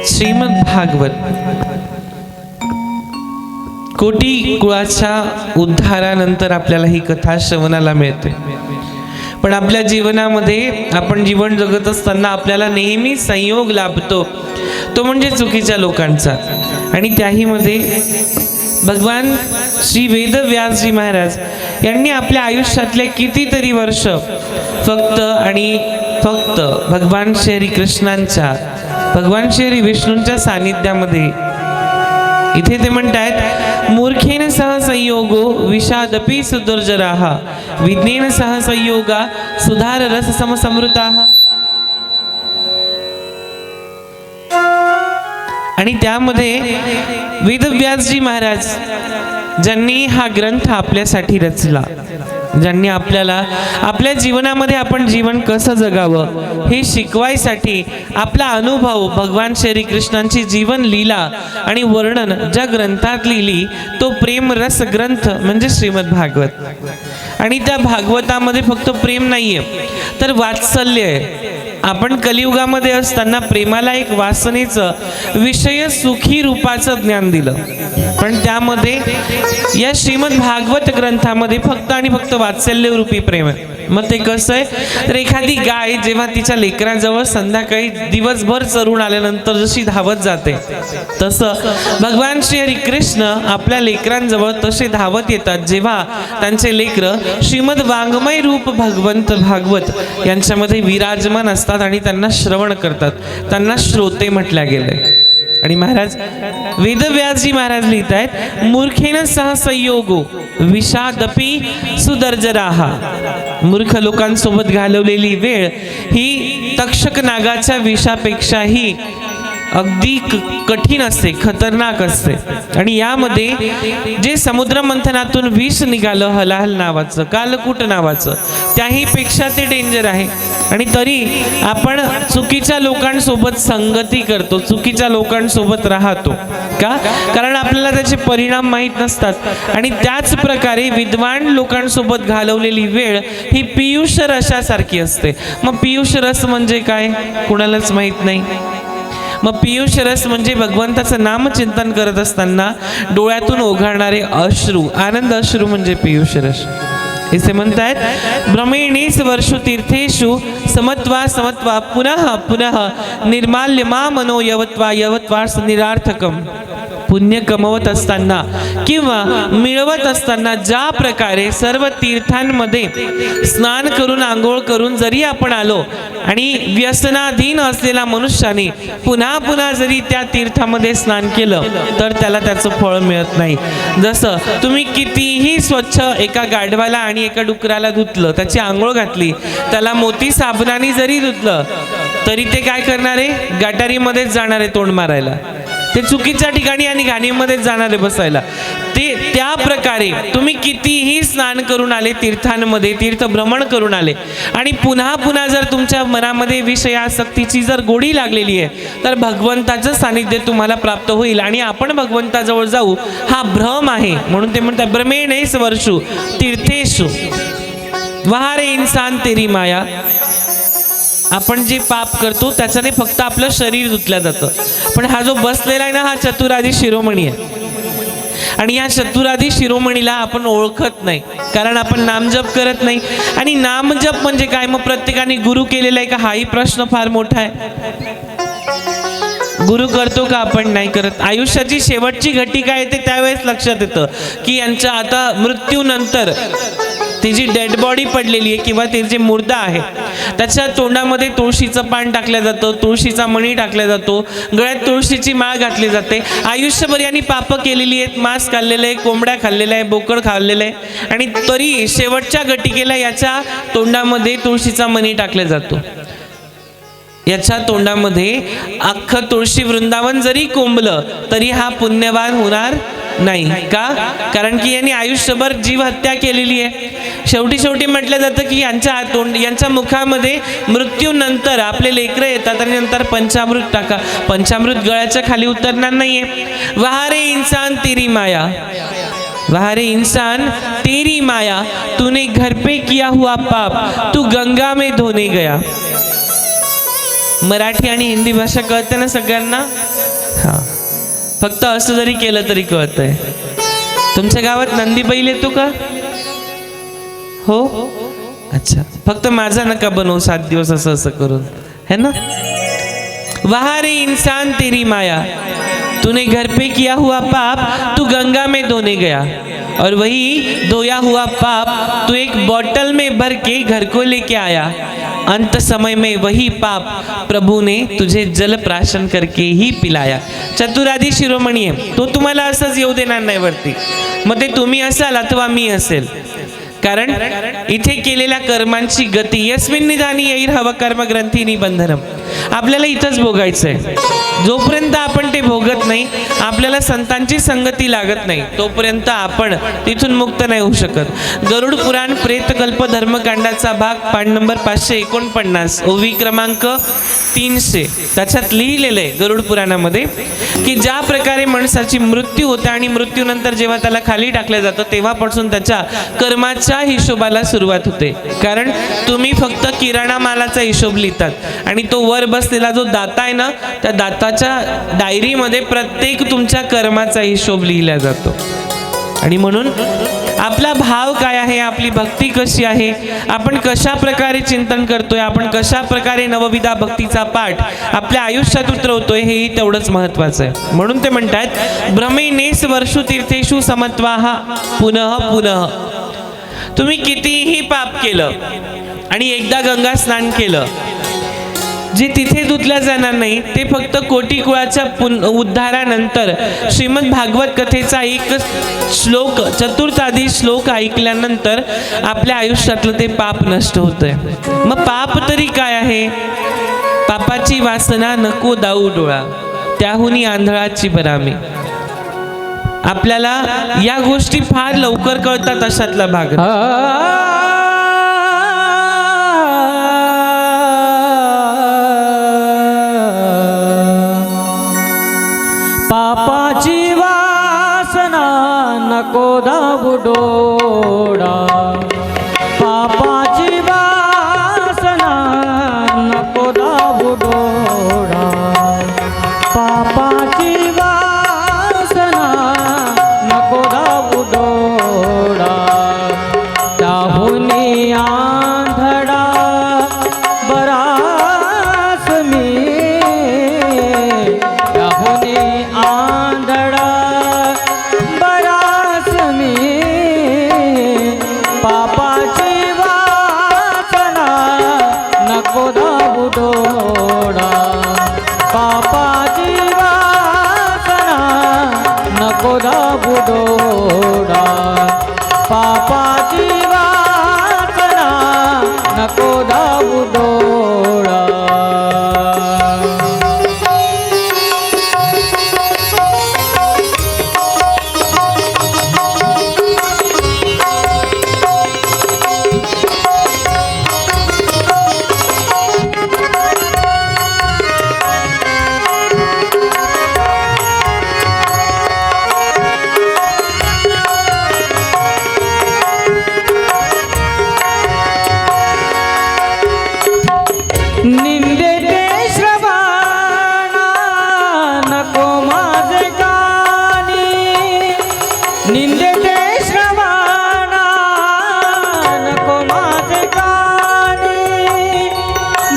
श्रीमद भागवत कोटी कुळाच्या उद्धारानंतर आपल्याला ही कथा श्रवणाला मिळते। पण आपल्या जीवनामध्ये आपण जीवन जगत असताना आपल्याला नेहमी संयोग लाभतो, तो म्हणजे चुकीच्या लोकांचा। आणि त्याही मध्ये भगवान श्री वेदव्यासजी महाराज यांनी आपल्या आयुष्यातले कितीतरी वर्ष फक्त आणि फक्त भगवान श्री कृष्णांच्या, भगवान श्री विष्णूंच्या सानिध्यामध्ये, इथे ते म्हणतायत, मूर्खेन सह संयोगो विषादपि सुदुर्जराः विज्ञेन सह संयोगा सुधार रस समसमृताः। आणि त्यामध्ये वेदव्यासजी महाराज ज्यांनी हा ग्रंथ आपल्यासाठी रचला, ज्यांनी आपल्याला आपल्या जीवनामध्ये आपण जीवन कसं जगावं हे शिकवायसाठी आपला अनुभव भगवान श्री कृष्णांची जीवन लीला आणि वर्णन ज्या ग्रंथात लिहिली तो प्रेम रस ग्रंथ म्हणजे श्रीमद भागवत। आणि त्या भागवतामध्ये फक्त प्रेम नाहीये तर वात्सल्य आहे। आपण कलियुगामध्ये असताना प्रेमाला एक वासनेचं विषय सुखी रूपाचं ज्ञान दिलं, पण त्यामध्ये या श्रीमद भागवत ग्रंथामध्ये फक्त आणि फक्त वात्सल्य रूपी प्रेम आहे। मग ते कसं आहे तर एखादी गाय जेव्हा तिच्या लेकराजवळ संध्याकाळी दिवसभर चरून आल्यानंतर जशी धावत जाते, तसं भगवान श्री हरिकृष्ण आपल्या लेकरांजवळ तसे धावत येतात जेव्हा त्यांचे लेकरं श्रीमद वाङ्मय रूप भगवंत भागवत यांच्यामध्ये विराजमान असतात आणि त्यांना श्रवण करतात, त्यांना श्रोते म्हटल्या गेले। आणि महाराज वेदव्यासजी महाराज लिहित आहेत, मूर्खेन सह संयोगो विषादपि सुदर्जराः। मूर्ख लोकांसोबत घालवलेली वेळ ही तक्षक नागाच्या विषापेक्षाही अगदी कठीण असते, खतरनाक असते। आणि यामध्ये जे समुद्र मंथनातून विष निघालं हलाहल नावाचं, कालकूट नावाचं, त्याही पेक्षा ते डेंजर आहे। आणि तरी आपण चुकीच्या लोकांसोबत संगती करतो, चुकीच्या लोकांसोबत राहतो का? कारण आपल्याला त्याचे परिणाम माहीत नसतात। आणि त्याच प्रकारे विद्वान लोकांसोबत घालवलेली वेळ ही पियुष रसासारखी असते। मग पियुष रस म्हणजे काय कुणालाच माहीत नाही। मग पियुष रस म्हणजे भगवंताचं नामचिंतन करत असताना डोळ्यातून ओघळणारे अश्रू, आनंद अश्रू म्हणजे पियुष रस। इसे म्हणतायत, भ्रमेणेस वर्षु तीर्थेषु समत्वा समत्वा पुनः पुनः निर्माल्य मा मनो यवत्वा यवत्वार्थ निरार्थकम। पुण्य कमवत असताना किंवा मिळवत असताना ज्या प्रकारे सर्व तीर्थांमध्ये स्नान करून आंघोळ करून जरी आपण आलो आणि व्यसनाधीन असलेला मनुष्याने पुन्हा पुन्हा जरी त्या तीर्थामध्ये स्नान केलं तर त्याला त्याचं फळ मिळत नाही। जसं तुम्ही कितीही स्वच्छ एका गाढवाला आणि एका डुकराला धुतलं, त्याची आंघोळ घातली, त्याला मोती साबणाने जरी धुतलं तरी ते काय करणार आहे, गटारीमध्येच जाणार आहे तोंड मारायला, ते चुकीच्या ठिकाणी आणि घाणीमध्येच जाणार आहे बसायला। ते त्या प्रकारे तुम्ही कितीही स्नान करून आले तीर्थांमध्ये, तीर्थभ्रमण करून आले आणि पुन्हा पुन्हा जर तुमच्या मनामध्ये विषयासक्तीची जर गोडी लागलेली आहे तर भगवंताचं सानिध्य तुम्हाला प्राप्त होईल आणि आपण भगवंताजवळ जाऊ हा भ्रम आहे। म्हणून ते म्हणतात, भ्रमेणेस वर्षु तीर्थेषु वहारे इंसान तेरी माया। आपण जे पाप करतो त्याच्याने फक्त आपलं शरीर धुतलं जातं, पण हा जो बसलेला आहे ना हा चतुरादी शिरोमणी आहे। आणि या चतुरादी शिरोमणीला आपण ओळखत नाही कारण आपण नामजप करत नाही। आणि नामजप म्हणजे काय, मग प्रत्येकाने गुरु केलेला आहे का हाही प्रश्न फार मोठा आहे। गुरु करतो का आपण नाही करत। आयुष्याची शेवटची घटिका येते त्यावेळेस लक्षात येतं की यांच्या आता मृत्यूनंतर तिची डेड बॉडी पडलेली आहे किंवा ते जे मुर्दा आहे त्याच्या तोंडामध्ये तुळशीचं पान टाकलं जातं, तुळशीचा मणी टाकला जातो, गळ्यात तुळशीची माळ घातली जाते। आयुष्यभर यांनी पापं केलेली आहेत, मांस खाल्लेलं आहे, कोंबड्या खाल्लेल्या आहे, बोकड खाल्लेलं आहे आणि तरी शेवटच्या घटिकेला याच्या तोंडामध्ये तुळशीचा मणी टाकला जातो। याच्या तोंडामध्ये अख्खं तुळशी वृंदावन जरी कोंबलं तरी हा पुण्यवान होणार नाही का? कारण की यांनी आयुष्यभर जीव हत्या केलेली आहे। शेवटी म्हटलं जातं की यांच्या मुखामध्ये मृत्यूनंतर आपले लेकरं येतात आणि नंतर पंचामृत टाका, पंचामृत गळ्याच्या खाली उतरणार नाहीये। वहारे इंसान तेरी माया, वहारे इंसान तेरी माया, तूने घर पे किया हुआ पाप तू गंगा में धोने गया। मराठी आणि हिंदी भाषा कळते ना सगळ्यांना? हा, फक्त असं जरी केलं तरी कळतंय. तुमच्या गावात नंदी बैल येतो का? हो, अच्छा. फक्त माझा नका बनवू 7 दिवस असं असं करून, है ना? वहा रे इंसान तेरी माया, तूने घर पे किया हुआ पाप तू गंगा में धोने गया, और वही धोया हुआ पाप तू एक बोतल में भर के घर को लेके आया. अंत समय में वही पाप प्रभू ने तुझे जल प्राशन करके ही पिलाया. चतुरादी शिरोमणी आहे तो, तुम्हाला असंच येऊ देणार नाही वरती. मग ते तुम्ही असाल अथवा मी असेल, कारण इथे केलेल्या कर्मांची गती यस्मिन् निधानी येईल हव कर्म ग्रंथी निबंधनम. आपल्याला इथंच भोगायचंय. जोपर्यंत आपण ते भोगत नाही, आपल्याला संतांची संगती लागत नाही, तोपर्यंत आपण तिथून मुक्त नाही होऊ शकत. गरुड पुराण प्रेतकल्प धर्मकांडाचा भाग पाठ नंबर 549, ओवी क्रमांक 300, त्याच्यात लिहिलेलं आहे गरुड पुराणामध्ये की ज्या प्रकारे माणसाची मृत्यू होते आणि मृत्यूनंतर जेव्हा त्याला खाली टाकलं जातं तेव्हापासून त्याच्या कर्माच्या हिशोबाला सुरुवात होते. कारण तुम्ही फक्त किराणा मालाचा हिशोब लिहितात आणि तो वर बसलेला जो दाता आहे ना, त्या दाताच्या डायरीमध्ये प्रत्येक तुमच्या कर्माचा हिशोब लिहिला जातो. आणि म्हणून आपला भाव काय आहे, आपली भक्ती कशी आहे, आपण कशा प्रकारे चिंतन करतोय, आपण कशा प्रकारे नवविधा भक्तीचा पाठ आपल्या आयुष्यात उतरवतोय, हेही तेवढंच महत्त्वाचं आहे. म्हणून ते म्हणतात भ्रमेनेस वर्षु तीर्थेषु समत्वाहा पुनः पुनः. तुम्ही कितीही पाप केलं आणि एकदा गंगा स्नान केलं, जे तिथे धुतल्या जाणार नाही ते फक्त कोटी कुळाच्या उद्धारानंतर श्रीमद भागवत कथेचा एक श्लोक, चतुर्थादी श्लोक ऐकल्यानंतर आपल्या आयुष्यातलं ते पाप नष्ट होतंय. मग पाप तरी काय आहे? पापाची वासना नको दाऊ डोळा, त्याहुनी आंधळाची बरामी. आपल्याला या गोष्टी फार लवकर कळतात अशातला भाग. पापाची वासना नको दाबू डोळा, पापाची वासना नको दाबू डोळा, पापाची वासना नको दाबू डोळा. त्याहुनी आंधळा बरास मी, त्याहुनी आंधळा बरास मी. पापाची वासना नको दाबू डोळा, पापाची वासना नको दाबू डोळा, पापाची वासना नको दाबू डोळा. निंदेते श्रवणा नको माझे कानी, निंदेते श्रवणा नको माझे कानी.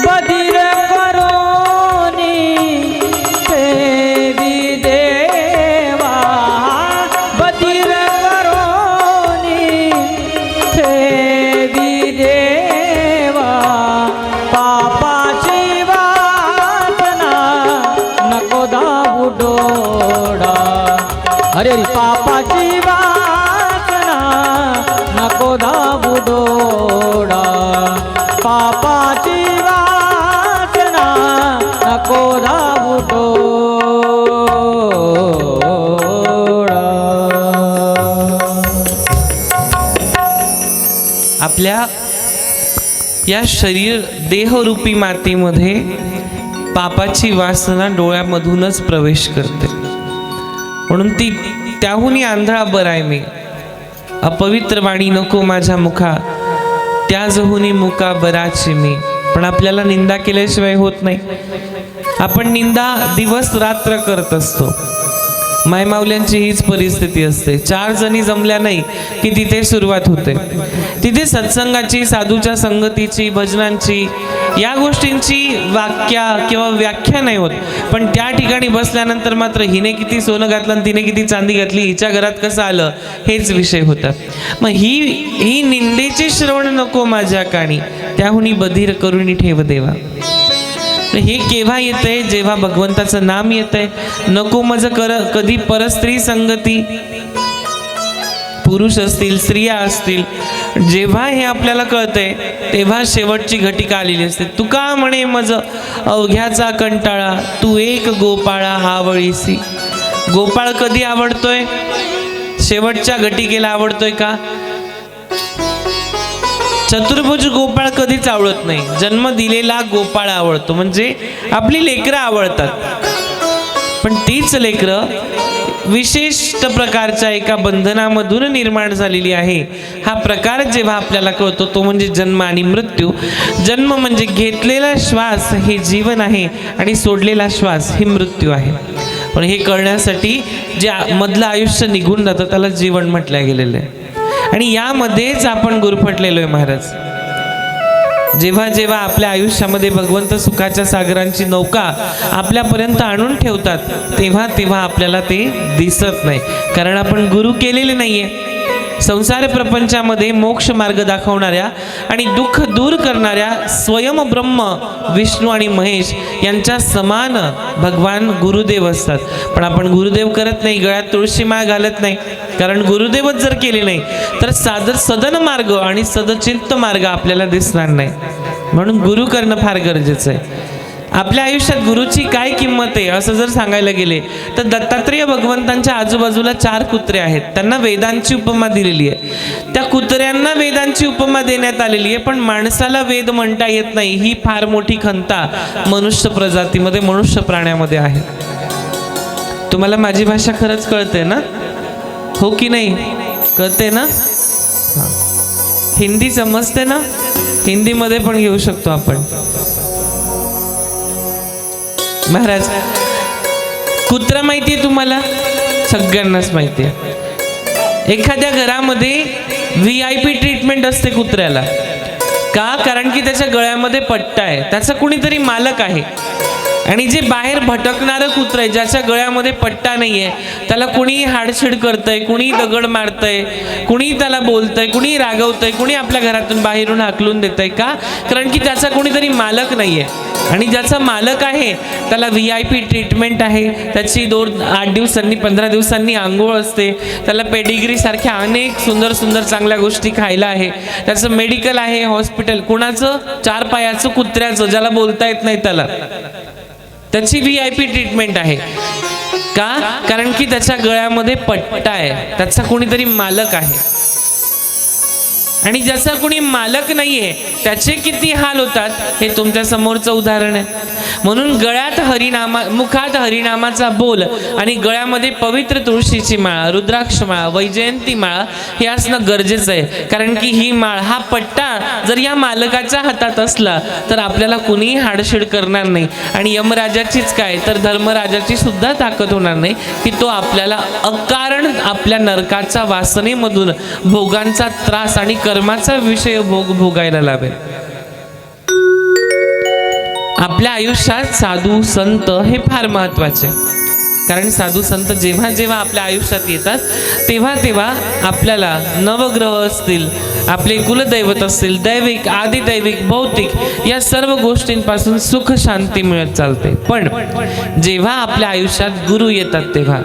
बधीर करोनी देवी देवा, बधीर करोनी देवी देवा. पापाची वासना नको दाबू डोळा, अरे पापाची वासना नको दाबू डोळा, पापाची वासना नको दाबू डोळा. आपल्या या शरीर देहरूपी मातीमध्ये पापाची वासना डोळ्यामधूनच प्रवेश करते. म्हणून ती त्याहुनी आंधळा बराय मी, अपवित्र वाणी नको माझ्या मुखा, त्या जहुनी मुका बराची मी. पण आपल्याला निंदा केल्याशिवाय होत नाही. आपण निंदा दिवस रात्र करत असतो. मायमाऊल्यांची हीच परिस्थिती असते. 4 जणी जमल्या नाही की तिथे सुरुवात होते. तिथे सत्संगाची, साधूच्या संगतीची, भजनांची, या गोष्टींची व्याख्या नाही होत. पण त्या ठिकाणी बसल्यानंतर मात्र हिने किती सोनं घातलं आणि तिने किती चांदी घातली, हिच्या घरात कसं आलं, हेच विषय होतात. मग ही निंदेचे श्रवण नको माझ्या कानी, त्याहुनी बधीर करून ठेव देवा. हे केव्हा येतंय? जेव्हा भगवंताचं नाम येतंय. नको मज कधी परस्त्री संगती, पुरुष असतील, स्त्रिया असतील, जेव्हा हे आपल्याला कळतंय तेव्हा शेवटची घटिका आलेली असते. तुका म्हणे मज अवघ्याचा कंटाळा, तू एक गोपाळा आवळीसी. गोपाळ कधी आवडतोय? शेवटच्या घटिकेला आवडतोय का? चतुर्भुज गोपाळ कधीच आवडत नाही. जन्म दिलेला गोपाळ आवडतो, म्हणजे आपली लेकरं आवडतात. पण तीच लेकरं विशिष्ट प्रकारच्या एका बंधनामधून निर्माण झालेली आहे. हा प्रकार जेव्हा आपल्याला कळतो तो म्हणजे जन्म आणि मृत्यू. जन्म म्हणजे घेतलेला श्वास हे जीवन आहे आणि सोडलेला श्वास हे मृत्यू आहे. पण हे कळण्यासाठी जे मधलं आयुष्य निघून जातं त्याला जीवन म्हटलं गेलेलं आहे. आणि यामध्येच आपण गुरफटलेलो आहे महाराज. जेव्हा जेव्हा आपल्या आयुष्यामध्ये भगवंत सुखाच्या सागरांची नौका आपल्यापर्यंत आणून ठेवतात तेव्हा तेव्हा आपल्याला ते दिसत नाही, कारण आपण गुरु केलेले नाहीये. संसार प्रपंचामध्ये मोक्ष मार्ग दाखवणाऱ्या आणि दुःख दूर करणाऱ्या स्वयं ब्रह्म विष्णू आणि महेश यांच्या समान भगवान गुरुदेव असतात. पण आपण गुरुदेव करत नाही, गळ्यात तुळशी माळ घालत नाही. कारण गुरुदेवच जर केले नाही तर सदन मार्ग आणि सदचित्त मार्ग आपल्याला दिसणार नाही. म्हणून गुरु करणं फार गरजेचं आहे. आपल्या आयुष्यात गुरुची काय किंमत आहे असं जर सांगायला गेले तर दत्तात्रेय भगवंतांच्या आजूबाजूला 4 कुत्रे आहेत. त्यांना वेदांची उपमा दिलेली आहे. त्या कुत्र्यांना वेदांची उपमा देण्यात आलेली आहे. पण माणसाला वेद म्हणता येत नाही, ही फार मोठी खंता मनुष्य प्रजातीमध्ये, मनुष्य प्राण्यामध्ये आहे. तुम्हाला माझी भाषा खरंच कळते ना? हो की नाही? कळते ना? हिंदी समजते ना? हिंदीमध्ये पण घेऊ शकतो आपण. महाराज, कुत्रा माहिती आहे तुम्हाला? सगळ्यांनाच माहिती आहे. एखाद्या घरामध्ये VIP ट्रीटमेंट असते कुत्र्याला. का? कारण की त्याच्या गळ्यामध्ये पट्टा आहे, त्याचा कुणीतरी मालक आहे. आणि जे बाहेर भटकणारं कुत्रं आहे, ज्याच्या गळ्यामध्ये पट्टा नाही आहे, त्याला कुणी हाडछिड करतंय, कुणी दगड मारतंय, कुणी त्याला बोलतंय, कुणी रागवतंय, कुणी आपल्या घरातून बाहेरून हाकलून देतंय. का? कारण की त्याचा कुणीतरी मालक नाही आहे. आणि ज्याचा मालक आहे त्याला VIP ट्रीटमेंट आहे. त्याची 8 दिवसांनी 15 दिवसांनी आंघोळ असते. त्याला पेडिग्री सारख्या अनेक सुंदर सुंदर चांगल्या गोष्टी खायला आहे. त्याचं मेडिकल आहे, हॉस्पिटल. कुणाचं? 4 पायाचं कुत्र्याचं, ज्याला बोलता येत नाही त्याला. त्याची VIP ट्रीटमेंट आहे. का? कारण की त्याच्या गळ्यामध्ये पट्टा आहे, त्याचा कोणीतरी मालक आहे. आणि ज्याचा कोणी मालक नाहीये त्याचे किती हाल होतात हे तुमच्या समोरचं उदाहरण आहे. म्हणून गळ्यात मुखात हरिनामाचा बोल आणि गळ्यामध्ये पवित्र तुळशीची माळ, रुद्राक्ष माळ, वैजयंती माळ हे असणं गरजेचं आहे. कारण की ही माळ, हा पट्टा जर या मालकाच्या हातात असला तर आपल्याला कुणीही हाडशीड करणार नाही. आणि यमराजाचीच काय तर धर्मराजाची सुद्धा ताकद होणार नाही की तो आपल्याला अकारण आपल्या नरकाच्या वासनेमधून भोगांचा त्रास आणि कर्माचा विषय भोगायला लावेल. आपल्या आयुष्यात साधू संत हे फार महत्त्वाचे. कारण साधू संत जेव्हा जेव्हा आपल्या आयुष्यात येतात तेव्हा तेव्हा आपल्याला नवग्रह असतील, आपले कुलदैवत असतील, दैविक, आदिदैविक, भौतिक या सर्व गोष्टींपासून सुख शांती मिळत चालते. पण जेव्हा आपल्या आयुष्यात गुरु येतात तेव्हा,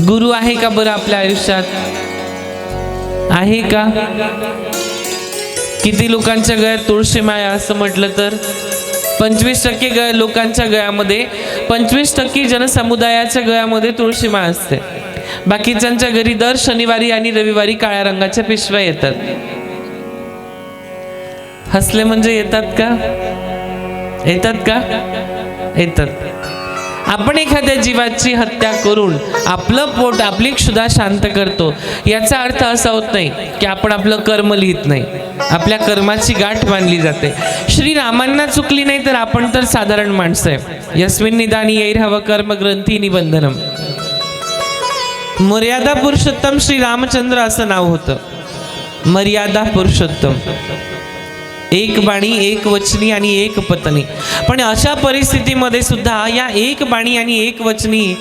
गुरु आहे का बरं आपल्या आयुष्यात? आहे का? किती लोकांच्या गळ्यात तुळशी माळा असं म्हटलं तर 25% लोकांच्या गळ्यामध्ये, 25% जनसमुदायाच्या गळ्यामध्ये तुळशी माळ असते. बाकीच्यांच्या घरी दर शनिवारी आणि रविवारी काळ्या रंगाच्या पिशव्या येतात. हसले म्हणजे येतात का? येतात का? येतात. आपण एखाद्या जीवाची हत्या करून आपलं पोट, आपली क्षुधा शांत करतो, याचा अर्थ असा होत नाही की आपण आपलं कर्म लिहित नाही. आपल्या कर्माची गाठ बांधली जाते. श्रीरामांना चुकली नाही तर आपण तर साधारण माणसं आहे. यस्मिन् निदानी यैर्हव कर्म ग्रंथी निबंधनम. मर्यादा पुरुषोत्तम श्री रामचंद्र असं नाव होतं. मर्यादा पुरुषोत्तम, एक बाणी, एक वचनी आणि एक पत्नी. पण अशा परिस्थितीमध्ये सुद्धा या एक बाणी आणि एक वचनी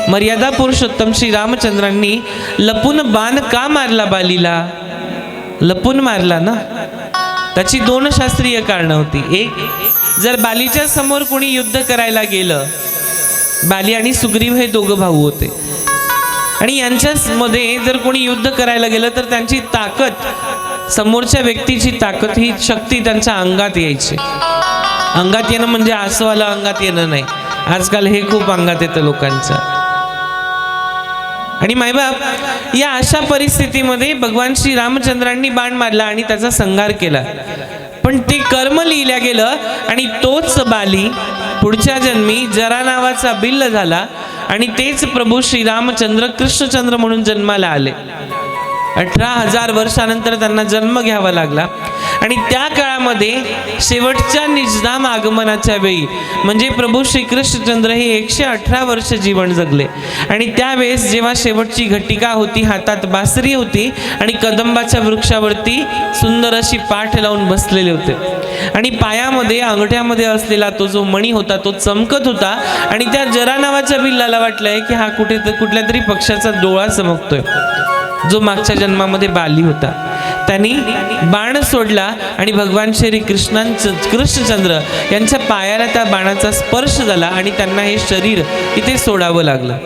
मर्यादा पुरुषोत्तम श्री रामचंद्रांनी लपून बाण का मारला बालीला? लपून मारला ना. त्याची दोन शास्त्रीय कारणं होती. एक, जर बालीच्या समोर कोणी युद्ध करायला गेलं, बाली आणि सुग्रीव हे दोघं भाऊ होते, आणि यांच्यामध्ये जर कोणी युद्ध करायला गेलं तर त्यांची ताकद, समोरच्या व्यक्तीची ताकद, ही शक्ती त्यांच्या अंगात यायची. अंगात येणं म्हणजे आसवाला अंगात येणं नाही. आजकाल हे खूप अंगात येतं लोकांच्या. आणि मायबाप या अशा परिस्थितीमध्ये भगवान श्री रामचंद्रांनी बाण मारला आणि त्याचा संहार केला. पण ते कर्म लिहिल्या गेलं आणि तोच बाली पुढच्या जन्मी जरा नावाचा बिल्ल झाला आणि तेच प्रभू श्रीरामचंद्र कृष्णचंद्र म्हणून जन्माला आले. 18,000 वर्षानंतर त्यांना जन्म घ्यावा लागला. आणि त्या काळामध्ये शेवटच्या निजधाम आगमनाच्या वेळी म्हणजे प्रभू श्रीकृष्णचंद्र हे 118 वर्ष जीवन जगले. आणि त्यावेळेस जेव्हा शेवटची घटिका होती, हातात बासरी होती आणि कदंबाच्या वृक्षावरती सुंदर अशी पाठ लावून बसलेले होते आणि पायामध्ये अंगठ्यामध्ये असलेला तो जो मणी होता तो चमकत होता. आणि त्या जरा नावाच्या बिल्लाला वाटलंय की हा कुठल्या तरी पक्षाचा डोळा चमकतोय, जो मागच्या जन्मामध्ये बाली होता. त्यांनी बाण सोडला आणि भगवान श्री कृष्णचंद्र यांच्या पायाला त्या बाणाचा स्पर्श झाला आणि त्यांना हे शरीर इथे सोडावं लागलं.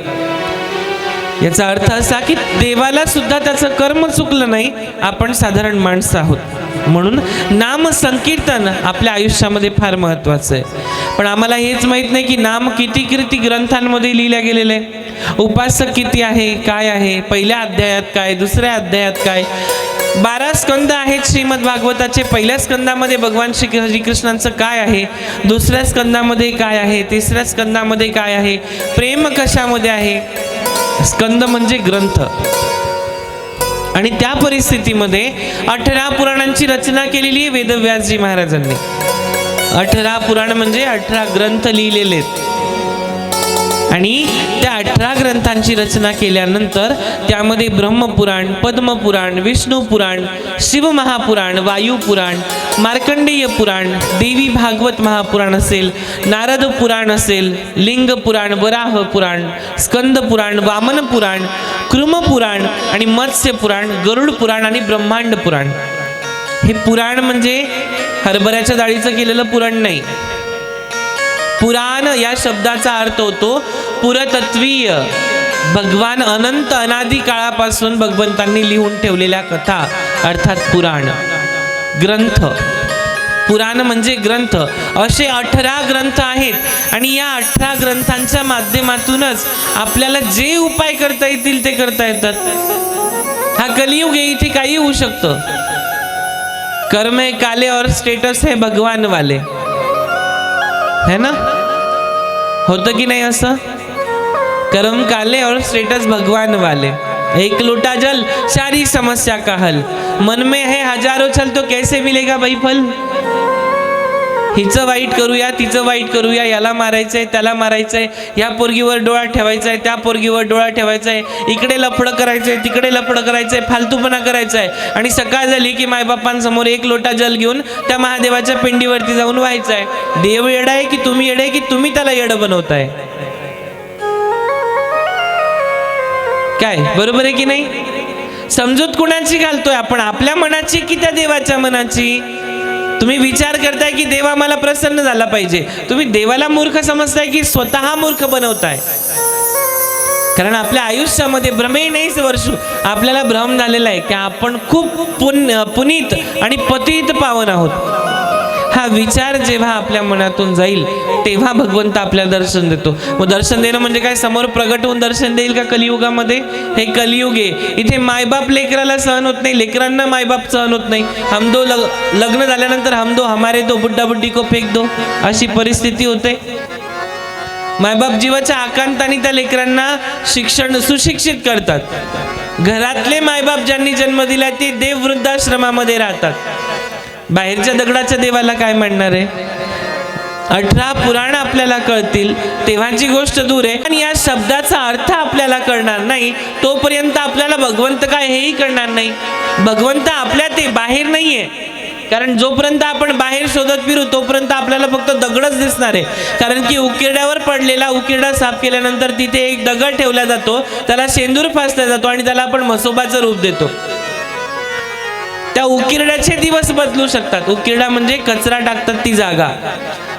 याचा अर्थ असा की देवाला सुद्धा त्याचं कर्म चुकलं नाही. आपण साधारण माणसं आहोत. म्हणून नाम संकीर्तन आपल्या आयुष्यामध्ये फार महत्त्वाचं आहे. पण आम्हाला हेच माहीत नाही की नाम किती कीर्ती ग्रंथांमध्ये लिहिल्या गेलेलं आहे. उपासक किती आहे, काय आहे, पहिल्या अध्यायात काय, दुसऱ्या अध्यायात काय. 12 स्कंद आहेत श्रीमद भागवताचे. पहिल्या स्कंदामध्ये भगवान श्रीकृष्णांचं काय आहे, दुसऱ्या स्कंदामध्ये काय आहे, तिसऱ्या स्कंदामध्ये काय आहे, प्रेम कशामध्ये आहे. स्कंद म्हणजे ग्रंथ. आणि त्या परिस्थितीमध्ये 18 पुराणांची रचना केलेली आहे वेदव्यासजी महाराजांनी. 18 पुराण म्हणजे 18 ग्रंथ लिहिलेले आहेत. आणि त्या 18 ग्रंथांची रचना केल्यानंतर त्यामध्ये ब्रह्मपुराण, पद्मपुराण, विष्णू पुराण, शिवमहापुराण, वायुपुराण, मार्कंडेय पुराण, देवी भागवत महापुराण असेल, नारद पुराण असेल, लिंग पुराण, वराह पुराण, स्कंद पुराण, वामन पुराण, कृम पुराण आणि मत्स्य पुराण, गरुड पुराण आणि ब्रह्मांड पुराण. हे पुराण म्हणजे हरभऱ्याच्या डाळीचं केलेलं पुराण नाही. पुराण या शब्दाचा अर्थ होतो पुरतत्वीय, भगवान अनंत अनादी काळापासून भगवंतांनी लिहून ठेवलेल्या कथा अर्थात पुराण. ग्रंथ, पुराण म्हणजे ग्रंथ. असे 18 ग्रंथ आहेत आणि या 18 ग्रंथांच्या माध्यमातूनच आपल्याला जे उपाय करता येतील ते करता येतात. हा कलियुग आहे, इथे काही होऊ शकतं. कर्म है काले और स्टेटस है भगवान वाले, है ना? होतं की नाही असं? कर्म काले और स्टेटस भगवान वाले. एक लोटा जल सारी समस्या का हल. मन में है हजारों छल तो कैसे मिलेगा भाई फल. हिचं वाईट करूया, तिचं वाईट करूया, याला मारायचंय, त्याला मारायचंय, ह्या पोरगीवर डोळा ठेवायचा आहे, त्या पोरगीवर डोळा ठेवायचा आहे, इकडे लफडं करायचंय, तिकडे लफडं करायचंय, फालतूपणा करायचाय. आणि सकाळ झाली की मायबापांसमोर एक लोटा जल घेऊन त्या महादेवाच्या पिंडीवरती जाऊन व्हायचंय. देव येडा आहे की तुम्ही येडे की तुम्ही त्याला येडं बनवताय? काय बरोबर आहे की नाही? समजूत कुणाची घालतोय आपण, आपल्या मनाची की त्या देवाच्या मनाची? तुम्ही विचार करताय की देवा मला प्रसन्न झाला पाहिजे, तुम्ही देवाला मूर्ख समजताय की स्वतः मूर्ख बनवताय? कारण आपल्या आयुष्यामध्ये भ्रमे नाहीच वर्षू आपल्याला भ्रम झालेला आहे की आपण खूप पुनीत आणि पतित पावन आहोत. हा विचार जेव्हा आपल्या मनातून जाईल तेव्हा भगवंत आपल्याला दर्शन देतो. मग दर्शन देणं म्हणजे काय? समोर प्रगट होऊन दर्शन देईल का कलियुगामध्ये? हे कलियुग आहे. इथे मायबाप लेकराला सहन होत नाही, लेकरांना मायबाप सहन होत नाही. हम दो लग्न झाल्यानंतर हम दो हमारे दो बुड्ढा बुड्ढी को फेक दो अशी परिस्थिती होते. मायबाप जीवाच्या आकांताने त्या लेकरांना सुशिक्षित करतात. घरातले मायबाप ज्यांनी जन्म दिला ते देव वृद्धाश्रमामध्ये राहतात. बाहेरच्या दगडाच्या देवाला काय म्हणणार आहे? 18 पुराण आपल्याला कळतील तेव्हाची गोष्ट दूर आहे. आणि या शब्दाचा अर्थ आपल्याला कळणार नाही तोपर्यंत आपल्याला भगवंत काय हेही कळणार नाही. भगवंत आपल्यात आहे, बाहेर नाहीये. कारण जोपर्यंत आपण बाहेर शोधत फिरू तोपर्यंत आपल्याला फक्त दगडच दिसणार आहे. कारण की उकिरड्यावर पडलेला उकिरडा साफ केल्यानंतर तिथे एक दगड ठेवला जातो, त्याला शेंदूर फासला जातो आणि त्याला आपण म्हसोबाचं रूप देतो. त्या उकिरड्याचे दिवस बदलू शकतात. उकिरडा म्हणजे कचरा टाकतात ती जागा,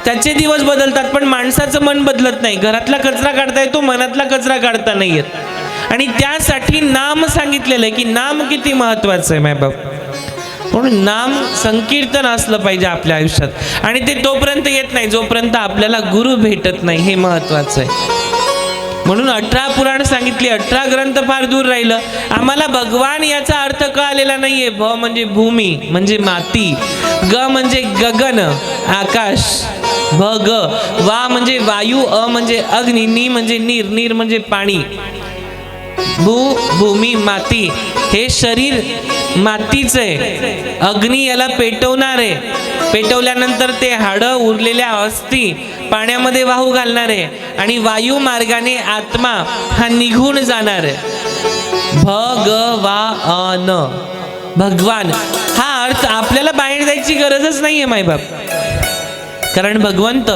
त्याचे दिवस बदलतात. पण माणसाचं मन बदलत नाही. घरातला कचरा काढता येतो, मनातला कचरा काढता नाही येत. आणि त्यासाठी नाम सांगितलेलं आहे की नाम किती महत्वाचं आहे मायबाप. म्हणून नाम संकीर्तन असलं पाहिजे आपल्या आयुष्यात. आणि ते तोपर्यंत येत नाही जोपर्यंत आपल्याला गुरु भेटत नाही, हे महत्वाचं आहे. म्हणून 18 पुराण सांगितली, 18 ग्रंथ फार दूर राहिलं. आम्हाला भगवान याचा अर्थ कळालेला नाहीये. भ म्हणजे भूमी म्हणजे माती, ग म्हणजे गगन आकाश, भ ग, वा म्हणजे वायू, अ म्हणजे अग्नी, नी म्हणजे नीर, नीर म्हणजे पाणी. भूमी माती, हे शरीर मातीच आहे. अग्नी याला पेटवणार आहे, पेटवल्यानंतर ते हाडं उरलेल्या अस्थी पाण्यामध्ये वाहू घालणार आहे. आणि वायू मार्गाने आत्मा हा निघून जाणार आहे. भ ग वा अ न, भगवान हा अर्थ आपल्याला बाहेर जायची गरजच नाहीये मायबाप. कारण भगवंत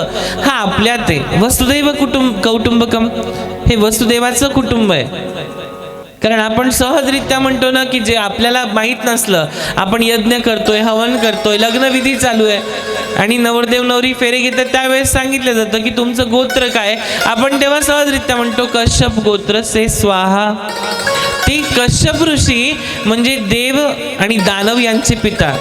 हा आपल्यात आहे. वसुदैव कौटुंबकम, हे वसुदेवाचं कुटुंब आहे. कारण आपण सहजरित्या म्हणतो ना की जे आपल्याला माहीत नसलं, आपण यज्ञ करतोय, हवन करतोय, लग्नविधी चालू आहे आणि नवरदेव नवरी फेरे घेतात, त्यावेळेस सांगितलं जातं की तुमचं गोत्र काय. आपण तेव्हा सहजरित्या म्हणतो कश्यप गोत्र से स्वाहा. ते कश्यप ऋषी म्हणजे देव आणि दानव यांचे पिता.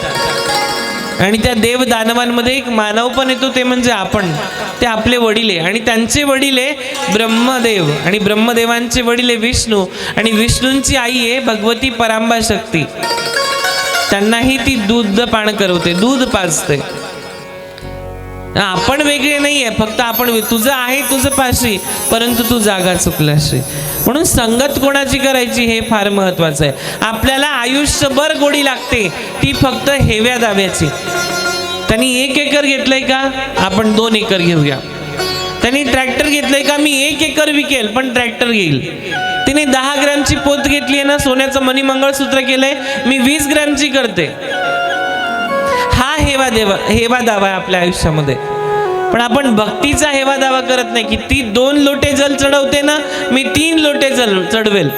आणि त्या देव दानवांमध्ये एक मानव पण येतो, ते म्हणजे आपण. ते आपले वडील आहे. आणि त्यांचे वडील आहे ब्रह्मदेव, आणि ब्रह्मदेवांचे वडील आहे विष्णू, आणि विष्णूंची आई आहे भगवती परांबा शक्ती. त्यांनाही ती दूध पान करवते, दूध पाजते. आपण वेगळे नाहीये, फक्त आपण तुझं आहे तुझं पाशी, परंतु तू जागा चुकलाशी. म्हणून संगत कोणाची करायची हे फार महत्वाचं आहे. आपल्याला आयुष्यभर गोडी लागते ती फक्त हेव्या दाव्याची. त्यांनी 1 एकर घेतलंय का, आपण 2 एकर घेऊया. त्यांनी ट्रॅक्टर घेतलंय का, मी 1 एकर विकेल पण ट्रॅक्टर घेईल. तिने 10 ग्रॅमची पोत घेतली आहे ना, सोन्याचं मणी मंगळसूत्र केलंय, मी 20 ग्रॅमची करते. हा हेवा दावा आहे आपल्या आयुष्यामध्ये. पण आपण भक्तीचा हेवा दावा करत नाही की ती 2 लोटे जल चढवते ना, मी 3 लोटे जल चढवेल.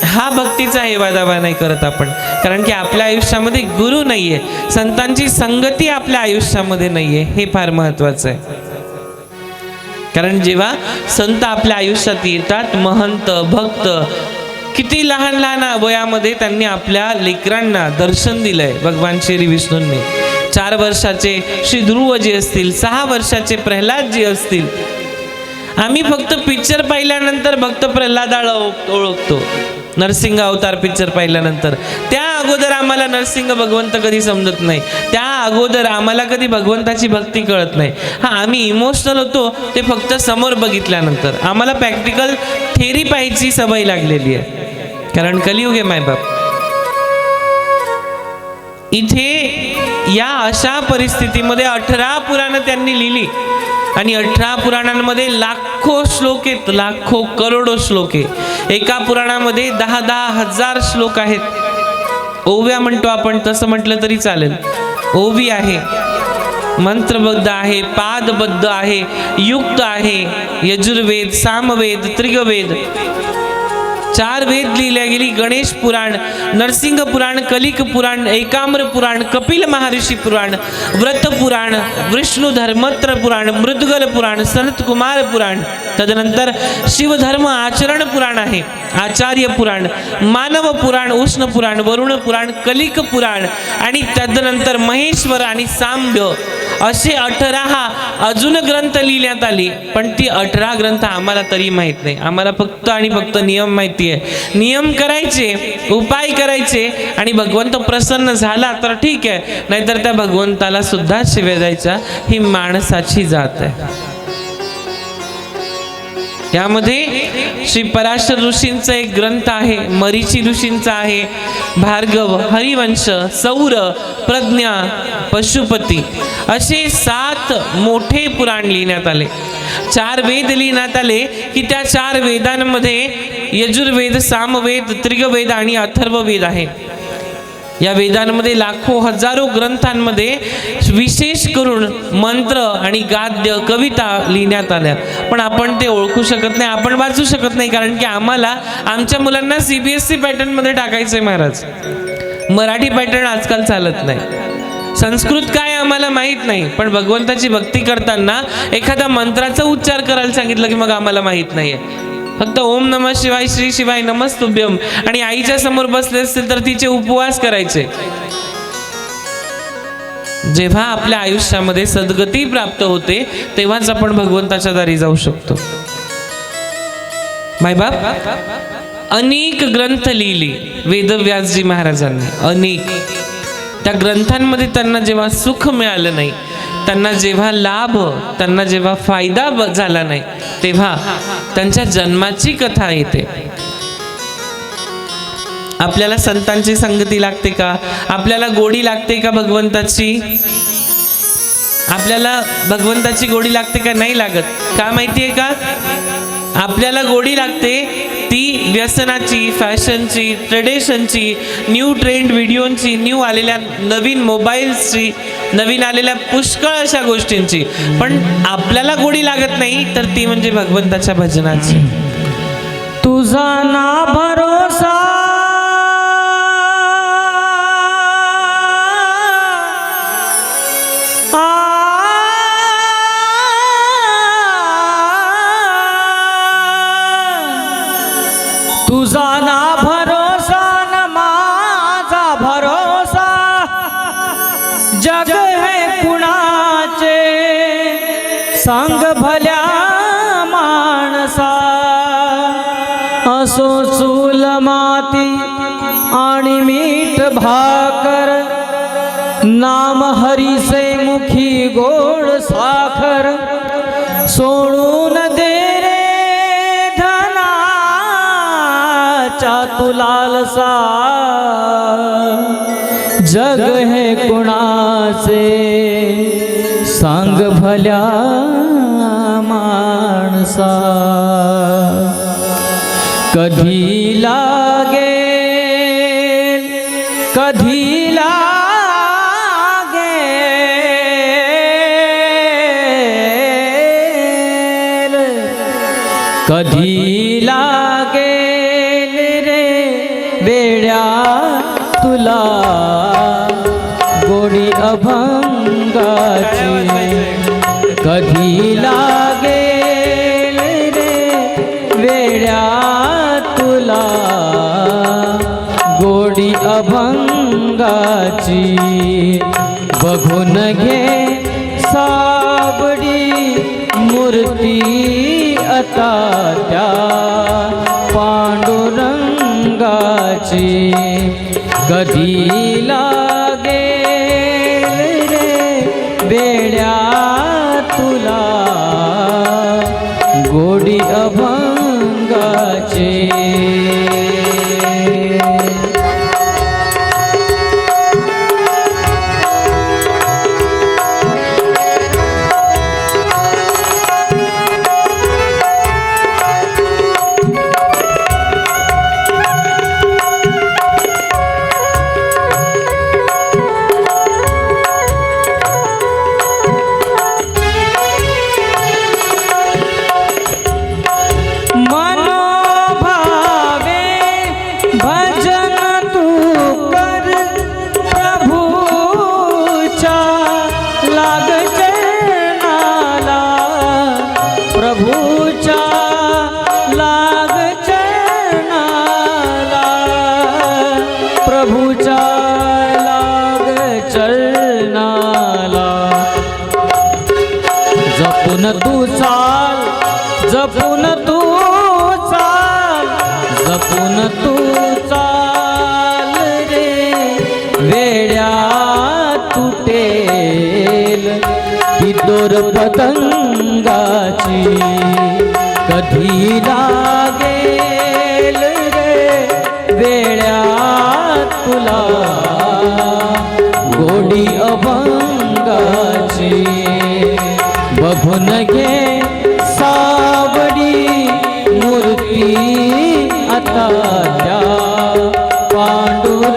हा भक्तीचा हेवा दावा नाही करत आपण. कारण की आपल्या आयुष्यामध्ये गुरु नाहीये, संतांची संगती आपल्या आयुष्यामध्ये नाहीये, हे फार महत्वाचं आहे. कारण जेव्हा संत आपल्या आयुष्यात येतात, महंत भक्त, किती लहान लहान वयामध्ये त्यांनी आपल्या लेकरांना दर्शन दिलंय भगवान श्री विष्णूंनी. 4 वर्षाचे श्री ध्रुवजी असतील, 6 वर्षाचे प्रल्हादजी असतील. आम्ही फक्त पिक्चर पाहिल्यानंतर भक्त प्रल्हादाला ओळखतो, नरसिंह अवतार पिक्चर पाहिल्यानंतर. त्या अगोदर आम्हाला नरसिंह भगवंत कधी समजत नाही, त्या अगोदर आम्हाला कधी भगवंताची भक्ती कळत नाही. हा, आम्ही इमोशनल होतो ते फक्त समोर बघितल्यानंतर. आम्हाला प्रॅक्टिकल थेरी पाहायची सवय लागलेली आहे, कारण कलियुग आहे मायबाप. इथे या अशा परिस्थितीमध्ये 18 पुराणं त्यांनी लिहिली. आणि 18 पुराणांमध्ये लाखो श्लोक आहेत, लाखो करोडो श्लोक आहे. एका पुराणामध्ये 10-10 हजार श्लोक आहेत. ओव्या म्हणतो आपण, तसं म्हटलं तरी चालेल. ओवी आहे, मंत्रबद्ध आहे, पादबद्ध आहे, युक्त आहे. यजुर्वेद, सामवेद, त्रिगवेद, 4 वेद लिहिल्या गेली. गणेश पुराण, नरसिंह पुराण, कलिक पुराण, एकाम्र पुराण, कपिल महर्षी पुराण, व्रत पुराण, विष्णू धर्मत्र पुराण, मृद्गल पुराण, सनत कुमार पुराण. तदनंतर शिवधर्म आचरण पुराण आहे, आचार्य पुराण, मानव पुराण, उष्ण पुराण, वरुण पुराण, कलिक पुराण. आणि तदनंतर महेश्वर आणि सांब्य असे 18 अजून ग्रंथ लिहिण्यात आले. पण ती 18 ग्रंथ आम्हाला तरी माहित नाही. आम्हाला फक्त आणि फक्त नियम माहिती आहे. नियम करायचे, उपाय करायचे, आणि भगवंत प्रसन्न झाला तर ठीक आहे, नाहीतर त्या भगवंताला सुद्धा शिव्या द्यायच्या. ही माणसाची जात आहे. यामध्ये श्री पराशर ऋषींचा एक ग्रंथ आहे, मरीची ऋषींचा आहे, भार्गव, हरिवंश, सौर, प्रज्ञा, पशुपती असे 7 मोठे पुराण लिहिण्यात आले. 4 वेद लिहिण्यात आले की त्या 4 वेदांमध्ये यजुर्वेद, सामवेद, त्रिगवेद आणि अथर्ववेद आहे. या वेदांमध्ये लाखो हजारो ग्रंथांमध्ये विशेष करून मंत्र आणि गाद्य, कविता लिहिण्यात आल्या. पण आपण ते ओळखू शकत नाही, आपण वाचू शकत नाही, कारण की आम्हाला आमच्या मुलांना CBSE पॅटर्नमध्ये टाकायचंय महाराज. मराठी पॅटर्न आजकाल चालत नाही. संस्कृत काय आम्हाला माहीत नाही, पण भगवंताची भक्ती करताना एखादा मंत्राचा उच्चार करायला सांगितलं की मग आम्हाला माहीत नाहीये. फक्त ओम नमः शिवाय, श्री शिवाय नमस्तुभ्यम आणि आईच्या समोर बसले असतील तर तिचे उपवास करायचे. जेव्हा आपल्या आयुष्यामध्ये सद्गती प्राप्त होते तेव्हाच आपण भगवंताच्या दारी जाऊ शकतो. मायबाप अनेक ग्रंथ लिहिली वेदव्यासजी महाराजांनी, अनेक. त्या ग्रंथांमध्ये त्यांना जेव्हा सुख मिळालं नाही, त्यांना जेव्हा लाभ, त्यांना जेव्हा फायदा झाला नाही, तेव्हा त्यांच्या जन्माची कथा येते. आपल्याला संतांची संगती लागते का? आपल्याला गोडी लागते का भगवंताची? आपल्याला भगवंताची गोडी लागते का? नाही लागत. का माहितीये का? आपल्याला गोडी लागते ती व्यसनाची, फॅशनची, ट्रेडिशनची, न्यू ट्रेंड व्हिडिओची, न्यू आलेल्या नवीन मोबाईल्सची, नवीन आलेल्या पुष्कळ अशा गोष्टींची. पण आपल्याला गोडी लागत नाही तर ती म्हणजे भगवंताच्या भजनाची. तुझा ना भरोसा तुझा ना भरोसा न माझा भरोसा, जग है कुणाचे सांग भल्या माणसा. असो चूल माती आणि मीठ भाकर, नाम हरीचे मुखी गोड साखर. सोडून दे रे तू लालसा, जग है कुणाचे सांग भल्या माणसा. कधी लागेल, कधी लागेल, कधी लागेल वेड्या तुला गोडी अभंगाची. कधी लागेल रे वेड्या तुला गोडी अभंगाची. बघून घे साबडी मूर्ती आता त्या पांडुरंगाची. कधी लागेल रे वेड्या तुला गोडी अभंगाची. जपून तू चाल, जपून तू चाल, जपून तू चाल रे वेड्या तुटेल ती दोर पतंगाची. कधी लागेल रे वेळ्यात तुला गोडी अभंगाची बघून घे सावडी मूर्ती आता त्या पांडुरंगाची.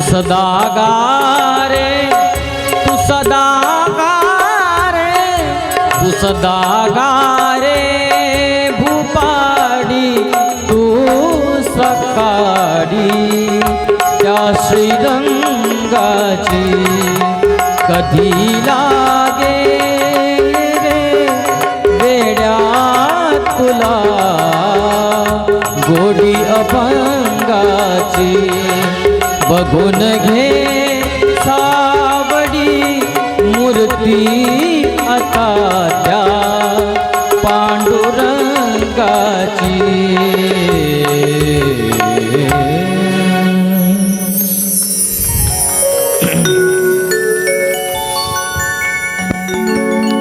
सदा गा रे तू सदा गा रे तू सदा गा रे भूपाडी तू सकाळी त्या श्रीरंगाची कधी लागेल रे वेड्यात तुला गोडी अभंगाची बघून घे सावडी मूर्ती आता त्या पांडुरंगाची.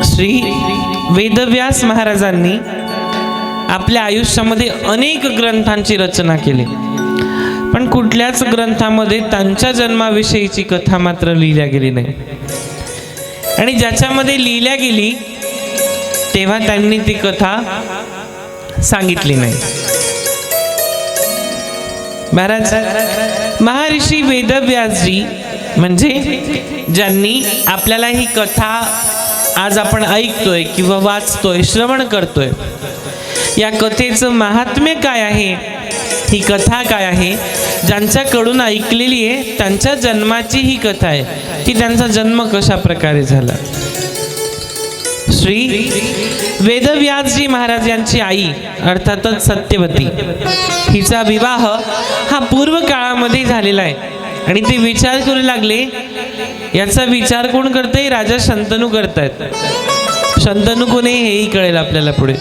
श्री वेदव्यास महाराजांनी आपल्या आयुष्यामध्ये अनेक ग्रंथांची रचना केली, पण कुठल्याच ग्रंथामध्ये त्यांच्या जन्माविषयीची कथा मात्र लिहिल्या गेली नाही. आणि ज्याच्यामध्ये लिहिल्या गेली तेव्हा त्यांनी ती कथा सांगितली नाही. महाराज महर्षी वेदव्यासजी म्हणजे ज्यांनी आपल्याला ही कथा आज आपण ऐकतोय किंवा वाचतोय, श्रवण करतोय, या कथेचं महात्म्य काय आहे, ही कथा काय आहे, ज्यांच्याकडून ऐकलेली आहे त्यांच्या जन्माची ही कथा आहे की त्यांचा जन्म कशा प्रकारे झाला. श्री वेदव्यासजी महाराज यांची आई अर्थातच सत्यवती, हिचा विवाह हा पूर्व काळामध्ये झालेला आहे. आणि ते विचार करू लागले, याचा विचार कोण करते? राजा शंतनू करतायत. शंतनू कोणी हेही कळेल आपल्याला पुढे.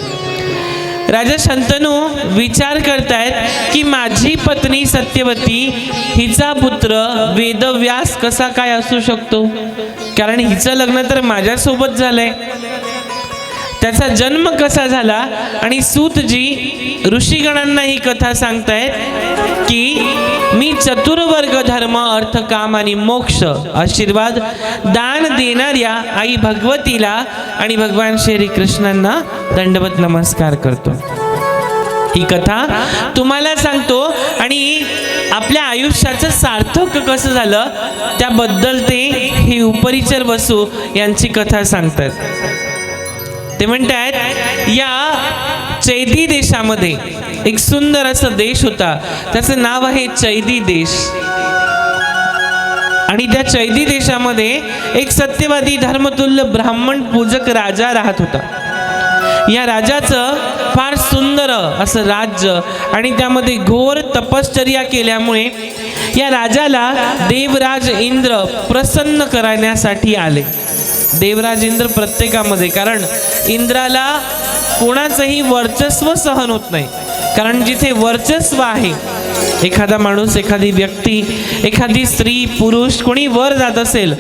राजा शंतनू विचार करतायत की माझी पत्नी सत्यवती हिचा पुत्र वेदव्यास कसा काय असू शकतो, कारण हिचं लग्न तर माझ्यासोबत झालंय. त्याचा जन्म कसा झाला. आणि सूतजी ऋषीगणांना ही कथा सांगतायत की मी चतुर्वर्ग धर्म अर्थ काम आणि मोक्ष आशीर्वाद दान देणाऱ्या आई भगवतीला आणि भगवान श्री कृष्णांना दंडवत नमस्कार करतो. ही कथा तुम्हाला सांगतो आणि आपल्या आयुष्याचं सार्थक कसं झालं त्याबद्दल ते हे उपरिचर बसू यांची कथा सांगतात. ते म्हणतात, या चैदी देशामध्ये एक सुंदर असा देश होता, त्याचं नाव आहे चैदी देश. आणि त्या चैदी देशामध्ये एक सत्यवादी धर्मतुल्य ब्राह्मण पूजक राजा राहत होता. या राजाचं फार सुंदर असं राज्य आणि त्यामध्ये घोर तपश्चर्या केल्यामुळे या राजाला देवराज इंद्र प्रसन्न करण्यासाठी आले. देवराज इंद्र प्रत्येकामध्ये, कारण इंद्राला कोणाचंही वर्चस्व सहन होत नाही. कारण जिथे वर्चस्व आहे, एखादा माणूस, एखादी व्यक्ती, एखादी स्त्री, पुरुष कोणी वर जात असेल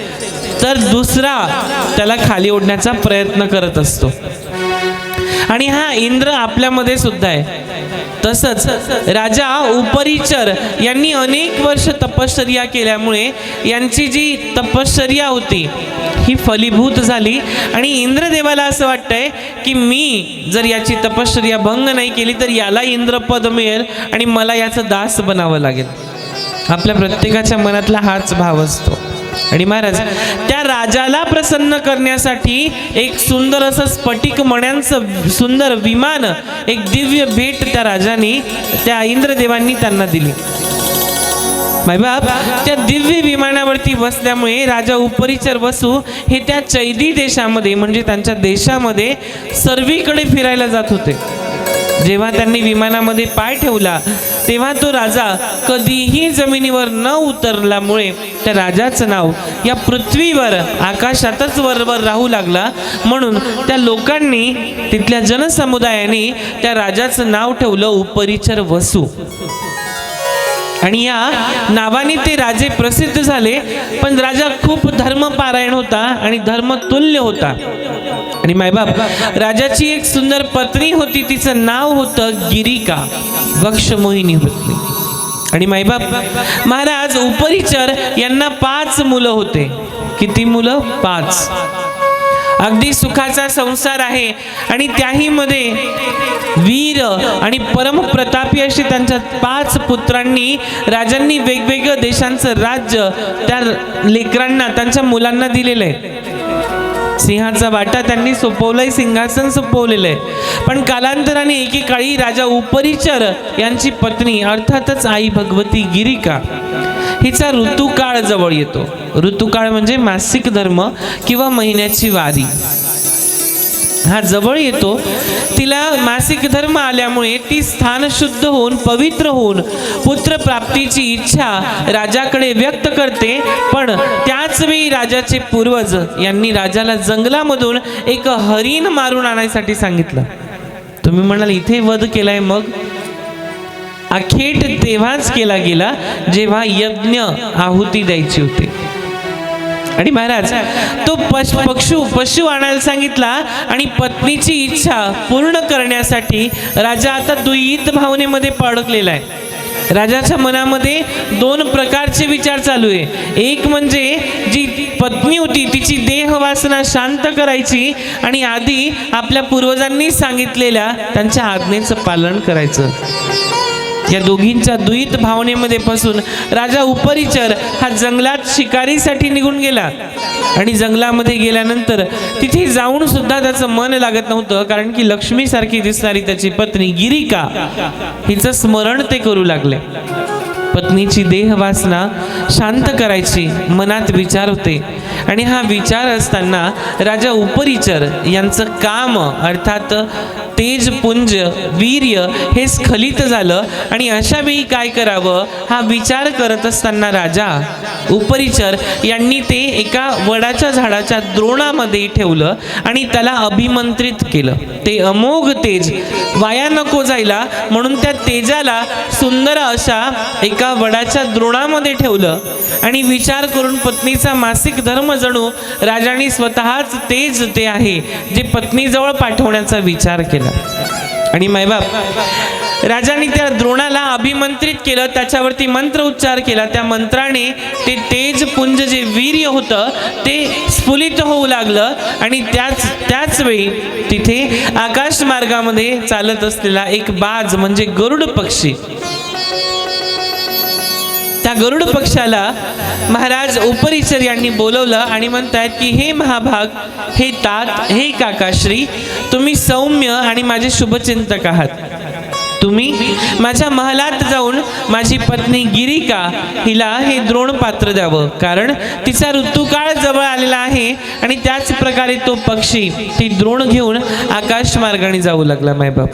तर दुसरा त्याला खाली ओढण्याचा प्रयत्न करत असतो. आणि हा इंद्र आपल्यामध्ये सुद्धा आहे. तसंच राजा उपरिचर यांनी अनेक वर्ष तपश्चर्या केल्यामुळे यांची जी तपश्चर्या होती ही फलीभूत झाली. आणि इंद्रदेवाला असं वाटतंय की मी जर याची तपश्चर्या भंग नाही केली तर याला इंद्रपद मिळेल आणि मला याचं दास बनावं लागेल. आपल्या प्रत्येकाच्या मनातला हाच भाव असतो. आणि महाराज त्या राजाला प्रसन्न करण्यासाठी एक सुंदर असं स्फटिक मण्यांचं सुंदर विमान, एक दिव्य भेट त्या राजाने, त्या इंद्रदेवांनी त्यांना दिली. मायबाप, त्या दिव्य विमानावरती बसल्यामुळे राजा उपरिचर वसू हे त्या चैदी देशामध्ये म्हणजे त्यांच्या देशामध्ये सर्वीकडे फिरायला जात होते. जेव्हा त्यांनी विमानामध्ये पाय ठेवला तेव्हा तो राजा कधीही जमिनीवर न उतरल्यामुळे त्या राजाचं नाव या पृथ्वीवर आकाशातच वरवर राहू लागला. म्हणून त्या लोकांनी, तिथल्या जनसमुदायाने त्या राजाचं नाव ठेवलं उपरिचर वसू. आणि या नावाने ते राजे प्रसिद्ध झाले. पण राजा खूप धर्मपारायण होता आणि धर्मतुल्य होता. आणि मायबाप, राजाची एक सुंदर पत्नी होती, तिचं नाव होतं गिरिका, वक्षमोहिनी पत्नी. आणि मायबाप, महाराज उपरिचर यांना 5 मुलं होते. किती मुलं? 5. अगदी सुखाचा संसार आहे. आणि त्याही मध्ये वीर आणि परमप्रतापी अशी त्यांच्या 5 पुत्रांनी, राजांनी वेगवेगळ्या देशांचं राज्य त्या लेकरांना, त्यांच्या मुलांना दिलेलं आहे. सिंहाचा वाटा त्यांनी सोपवलाय, सिंहासन सोपवलेलं आहे. पण कालांतराने एकेकाळी राजा उपरिचर यांची पत्नी अर्थातच आई भगवती गिरिका हिचा ऋतुकाळ जवळ येतो. ऋतुकाळ म्हणजे मासिक धर्म किंवा महिन्याची वारी हा जवळ येतो. तिला मासिक धर्म आल्यामुळे ती स्थान शुद्ध होऊन पवित्र होऊन पुत्र प्राप्तीची इच्छा राजाकडे व्यक्त करते. पण त्याच वेळी राजाचे पूर्वज यांनी राजाला जंगलामधून एक हरिण मारून आणायसाठी सांगितलं. तुम्ही म्हणाल इथे वध केलाय, मग अखेट तेव्हाच केला गेला जेव्हा यज्ञ आहुती द्यायची होती. आणि महाराज तो पशु आणायला सांगितला. आणि पत्नीची इच्छा पूर्ण करण्यासाठी राजा आता द्वैत भावनेमध्ये अडकलेला आहे. राजाच्या मनामध्ये 2 प्रकारचे विचार चालू आहे. एक म्हणजे जी पत्नी होती तिची देह वासना शांत करायची आणि आधी आपल्या पूर्वजांनी सांगितलेल्या त्यांच्या आज्ञेचं पालन करायचं. या दोघींच्या द्वैत भावनेमध्ये फसून राजा उपरिचर हा जंगलात शिकारीसाठी निघून गेला. आणि जंगलामध्ये गेल्यानंतर तिथे जाऊन सुद्धा त्याचं मन लागत नव्हतं, कारण की लक्ष्मीसारखी दिसणारी त्याची पत्नी गिरिका हिचं स्मरण ते करू लागले. पत्नीची देह वासना शांत करायची मनात विचार होते. आणि हा विचार असताना राजा उपरिचर यांचं काम अर्थात तेजपुंज वीर्य हे स्खलित झालं. आणि अशा वेळी काय करावं हा विचार करत असताना राजा उपरिचर यांनी ते एका वडाच्या झाडाच्या द्रोणामध्ये ठेवलं आणि त्याला अभिमंत्रित केलं. ते अमोघ तेज वाया नको जायला म्हणून त्या तेजाला सुंदर अशा एका वडाच्या द्रोणामध्ये ठेवलं. आणि विचार करून पत्नीचा मासिक धर्म जणू राजाने स्वतःच तेज ते आहे जे पत्नीजवळ पाठवण्याचा विचार केला. आणि मायबाप राजाने त्या द्रोणाला अभिमंत्रित केलं, त्याच्यावरती मंत्र उच्चार केला. त्या मंत्राने ते तेजपुंज जे वीर्य होतं ते स्फुलित होऊ लागलं. आणि त्याच वेळी तिथे आकाश मार्गामध्ये चालत असलेला एक बाज म्हणजे गरुड पक्षी, त्या गरुड पक्षाला महाराज उपरिचर यांनी बोलवलं आणि म्हणतात की हे महाभाग, हे तात, हे काकाश्री, तुम्ही सौम्य आणि माझे शुभचिंतक आहात. तुम्ही माझ्या महलात जाऊन माझी पत्नी गिरिका हिला हे द्रोण पात्र द्यावं, कारण तिचा ऋतुकाळ जवळ आलेला आहे. आणि त्याच प्रकारे तो पक्षी ती द्रोण घेऊन आकाश मार्गाने जाऊ लागला. मायबाप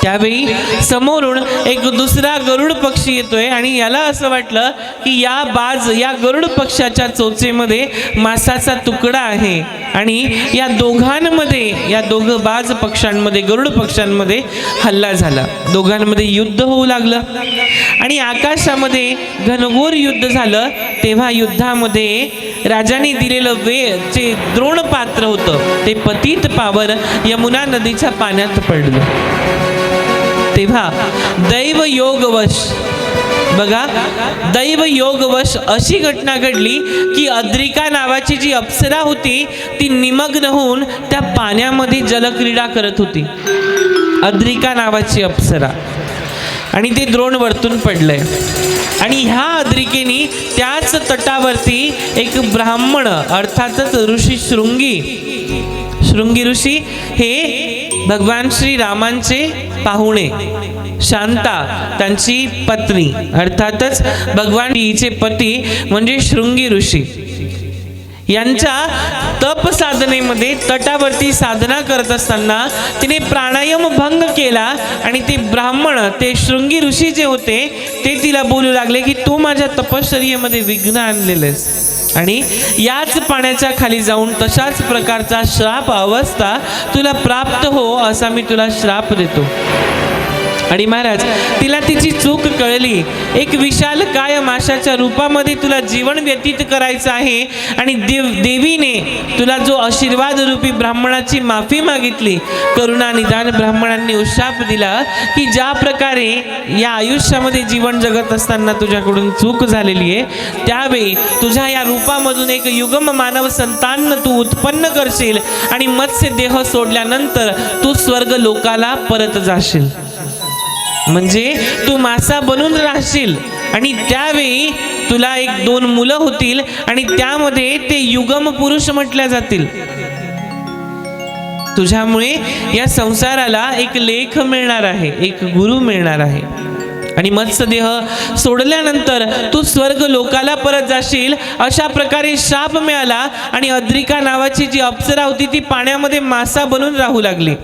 त्यावेळी समोरून एक दुसरा गरुड पक्षी येतोय आणि याला असं वाटलं की या गरुड पक्षाच्या चोचेमध्ये मांसाचा तुकडा आहे. आणि या दोघं बाज पक्ष्यांमध्ये, गरुड पक्ष्यांमध्ये हल्ला झाला. दोघांमध्ये युद्ध होऊ लागलं आणि आकाशामध्ये घनघोर युद्ध झालं. तेव्हा युद्धामध्ये राजाने दिलेलं जे द्रोण पात्र होतं ते पतित पावन यमुना नदीच्या पाण्यात पडलं. तेव्हा दैवयोगवश, बघा दैवयोगवश अशी घटना घडली की अद्रिका नावाची जी अप्सरा होती ती निमग्न होऊन त्या पाण्यामध्ये जलक्रीडा करत होती. अद्रिका नावाची अप्सरा. आणि ते द्रोण वरतून पडलंय. आणि ह्या अद्रिकेनी त्याच तटावरती एक ब्राह्मण अर्थातच ऋषी शृंगी ऋषी हे भगवान श्री रामांचे पाहुणे, शांता त्यांची पत्नी अर्थातच भगवान हिचे पती म्हणजे शृंगी ऋषी यांच्या तप साधनेमध्ये तटावरती साधना करत असताना तिने प्राणायाम भंग केला आणि ते ब्राह्मण ते शृंगी ऋषी जे होते ते तिला बोलू लागले की तू माझ्या तपश्चर्येमध्ये विघ्न आणलेलेस आणि याच पाण्याच्या खाली जाऊन तशाच प्रकारचा श्राप अवस्था तुला प्राप्त हो असा मी तुला श्राप देतो. आणि महाराज तिला तिची चूक कळली. एक विशाल काय माशाच्या रूपामध्ये तुला जीवन व्यतीत करायचं आहे आणि देवीने तुला जो आशीर्वाद रूपी ब्राह्मणाची माफी मागितली. करुणा निदान ब्राह्मणांनी उशाप दिला की ज्या प्रकारे या आयुष्यामध्ये जीवन जगत असताना तुझ्याकडून चूक झालेली आहे त्यावेळी तुझ्या या रूपामधून एक युगम मानव संतान तू उत्पन्न करशील आणि मत्स्य देह सोडल्यानंतर तू स्वर्ग लोकाला परत जाशील. म्हणजे तू मासा बनून राहशील आणि त्यावेळी तुला 1-2 मुलं होतील आणि त्यामध्ये ते युगम पुरुष म्हटल्या जातील. तुझ्यामुळे या संसाराला एक लेख मिळणार आहे, एक गुरु मिळणार आहे आणि मत्स्यदेह सोडल्यानंतर तू स्वर्ग लोकाला परत जाशील अशा प्रकारे शाप मिळाला. आणि अद्रिका नावाची जी अप्सरा होती ती पाण्यामध्ये मासा बनून राहू लागली.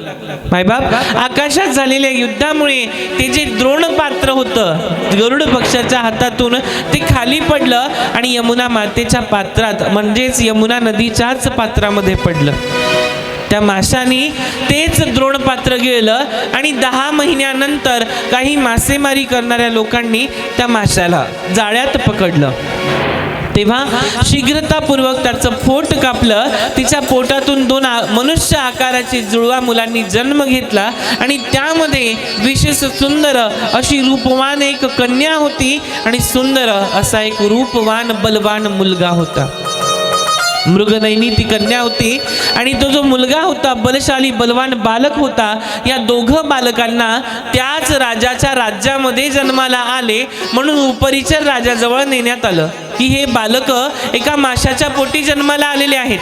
मायबाप आकाशात झालेल्या युद्धामुळे ते जे द्रोण पात्र होतं गरुड पक्षाच्या हातातून ते खाली पडलं आणि यमुना मातेच्या पात्रात म्हणजेच यमुना नदीच्याच पात्रामध्ये पडलं. त्या माशानी तेच द्रोण पात्र गेलं आणि 10 महिन्यानंतर काही मासेमारी करणाऱ्या लोकांनी त्या माशाला जाळ्यात पकडलं. तेव्हा शीघ्रतापूर्वक त्याचं पोट कापलं. तिच्या पोटातून 2 मनुष्य आकाराची जुळवा मुलांनी जन्म घेतला आणि त्यामध्ये विशेष सुंदर अशी रूपवान एक कन्या होती आणि सुंदर असा एक रूपवान बलवान मुलगा होता. मृगनयनी ती कन्या होती आणि तो जो मुलगा होता बलशाली बलवान बालक होता. या दोघं बालकांना त्याच राजाच्या राज्यामध्ये जन्माला आले म्हणून उपरिचर राजाजवळ नेण्यात आलं की हे बालक एका माशाच्या पोटी जन्माला आलेले आहेत.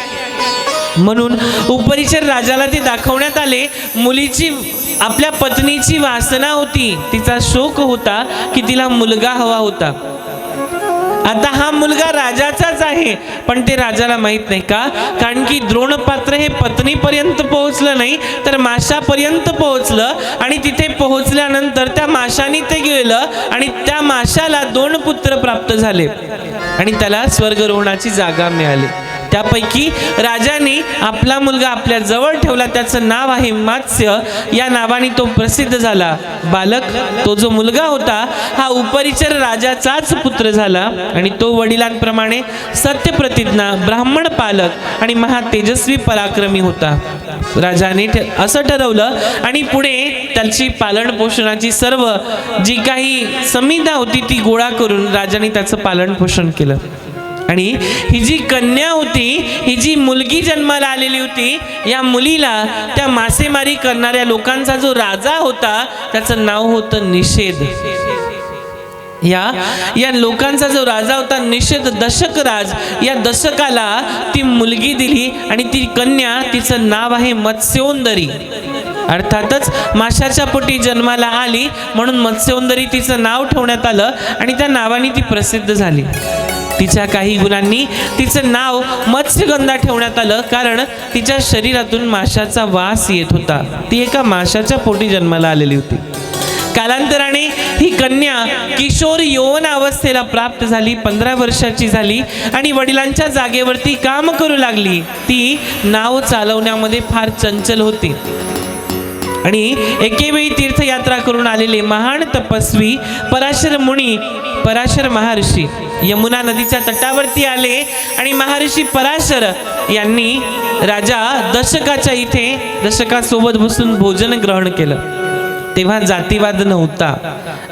म्हणून उपरिचर राजाला ते दाखवण्यात आले. मुलीची आपल्या पत्नीची वासना होती, तिचा शोक होता की तिला मुलगा हवा होता. आता हा मुलगा राजाचाच आहे पण ते राजाला माहित नाही. का? कारण की द्रोणपात्र हे पत्नीपर्यंत पोहोचलं नाही तर माशापर्यंत पोहोचलं आणि तिथे पोहोचल्यानंतर त्या माशाने ते गेलं आणि त्या माशाला 2 पुत्र प्राप्त झाले आणि त्याला स्वर्गरोहणाची जागा मिळाली. त्यापैकी राजाने आपला मुलगा आपल्या जवळ ठेवला. त्याचं नाव आहे मत्स्य. या नावाने तो प्रसिद्ध झाला. बालक तो जो मुलगा होता हा उपरिचर राजाचाच पुत्र झाला आणि तो वडिलांप्रमाणे सत्यप्रतिज्ञा ब्राह्मण पालक आणि महातेजस्वी पराक्रमी होता. राजाने असं ठरवलं आणि पुढे त्याची पालन पोषणाची सर्व जी काही संविधा होती ती गोळा करून राजाने त्याचं पालन पोषण केलं. आणि ही जी कन्या होती, ही जी मुलगी जन्माला आलेली होती, या मुलीला त्या मासेमारी करणाऱ्या लोकांचा जो राजा होता त्याचं नाव होतं निषेध. या लोकांचा जो राजा होता निषेध दशकराज, या दशकाला ती मुलगी दिली आणि ती कन्या तिचं नाव आहे मत्स्योंदरी. अर्थातच माशाच्या पोटी जन्माला आली म्हणून मत्स्योंदरी तिचं नाव ठेवण्यात आलं आणि त्या नावाने ती प्रसिद्ध झाली. तिच्या काही गुणांनी तिचं नाव मत्स्यगंधा ठेवण्यात आलं कारण तिच्या शरीरातून माशाचा वास येत होता. ती एका माशाच्या पोटी जन्माला आलेली होती. कालांतराने ही कन्या किशोर यौवन अवस्थेला प्राप्त झाली. 15 वर्षाची झाली आणि वडिलांच्या जागेवरती काम करू लागली. ती नाव चालवण्यामध्ये फार चंचल होती आणि एकेवेळी तीर्थयात्रा करून आलेले महान तपस्वी पराशर मुनी, पराशर महर्षी यमुना नदीच्या तटावरती आले आणि महर्षी पराशर यांनी राजा दशकाच्या इथे दशकासोबत बसून भोजन ग्रहण केलं. तेव्हा जातीवाद नव्हता.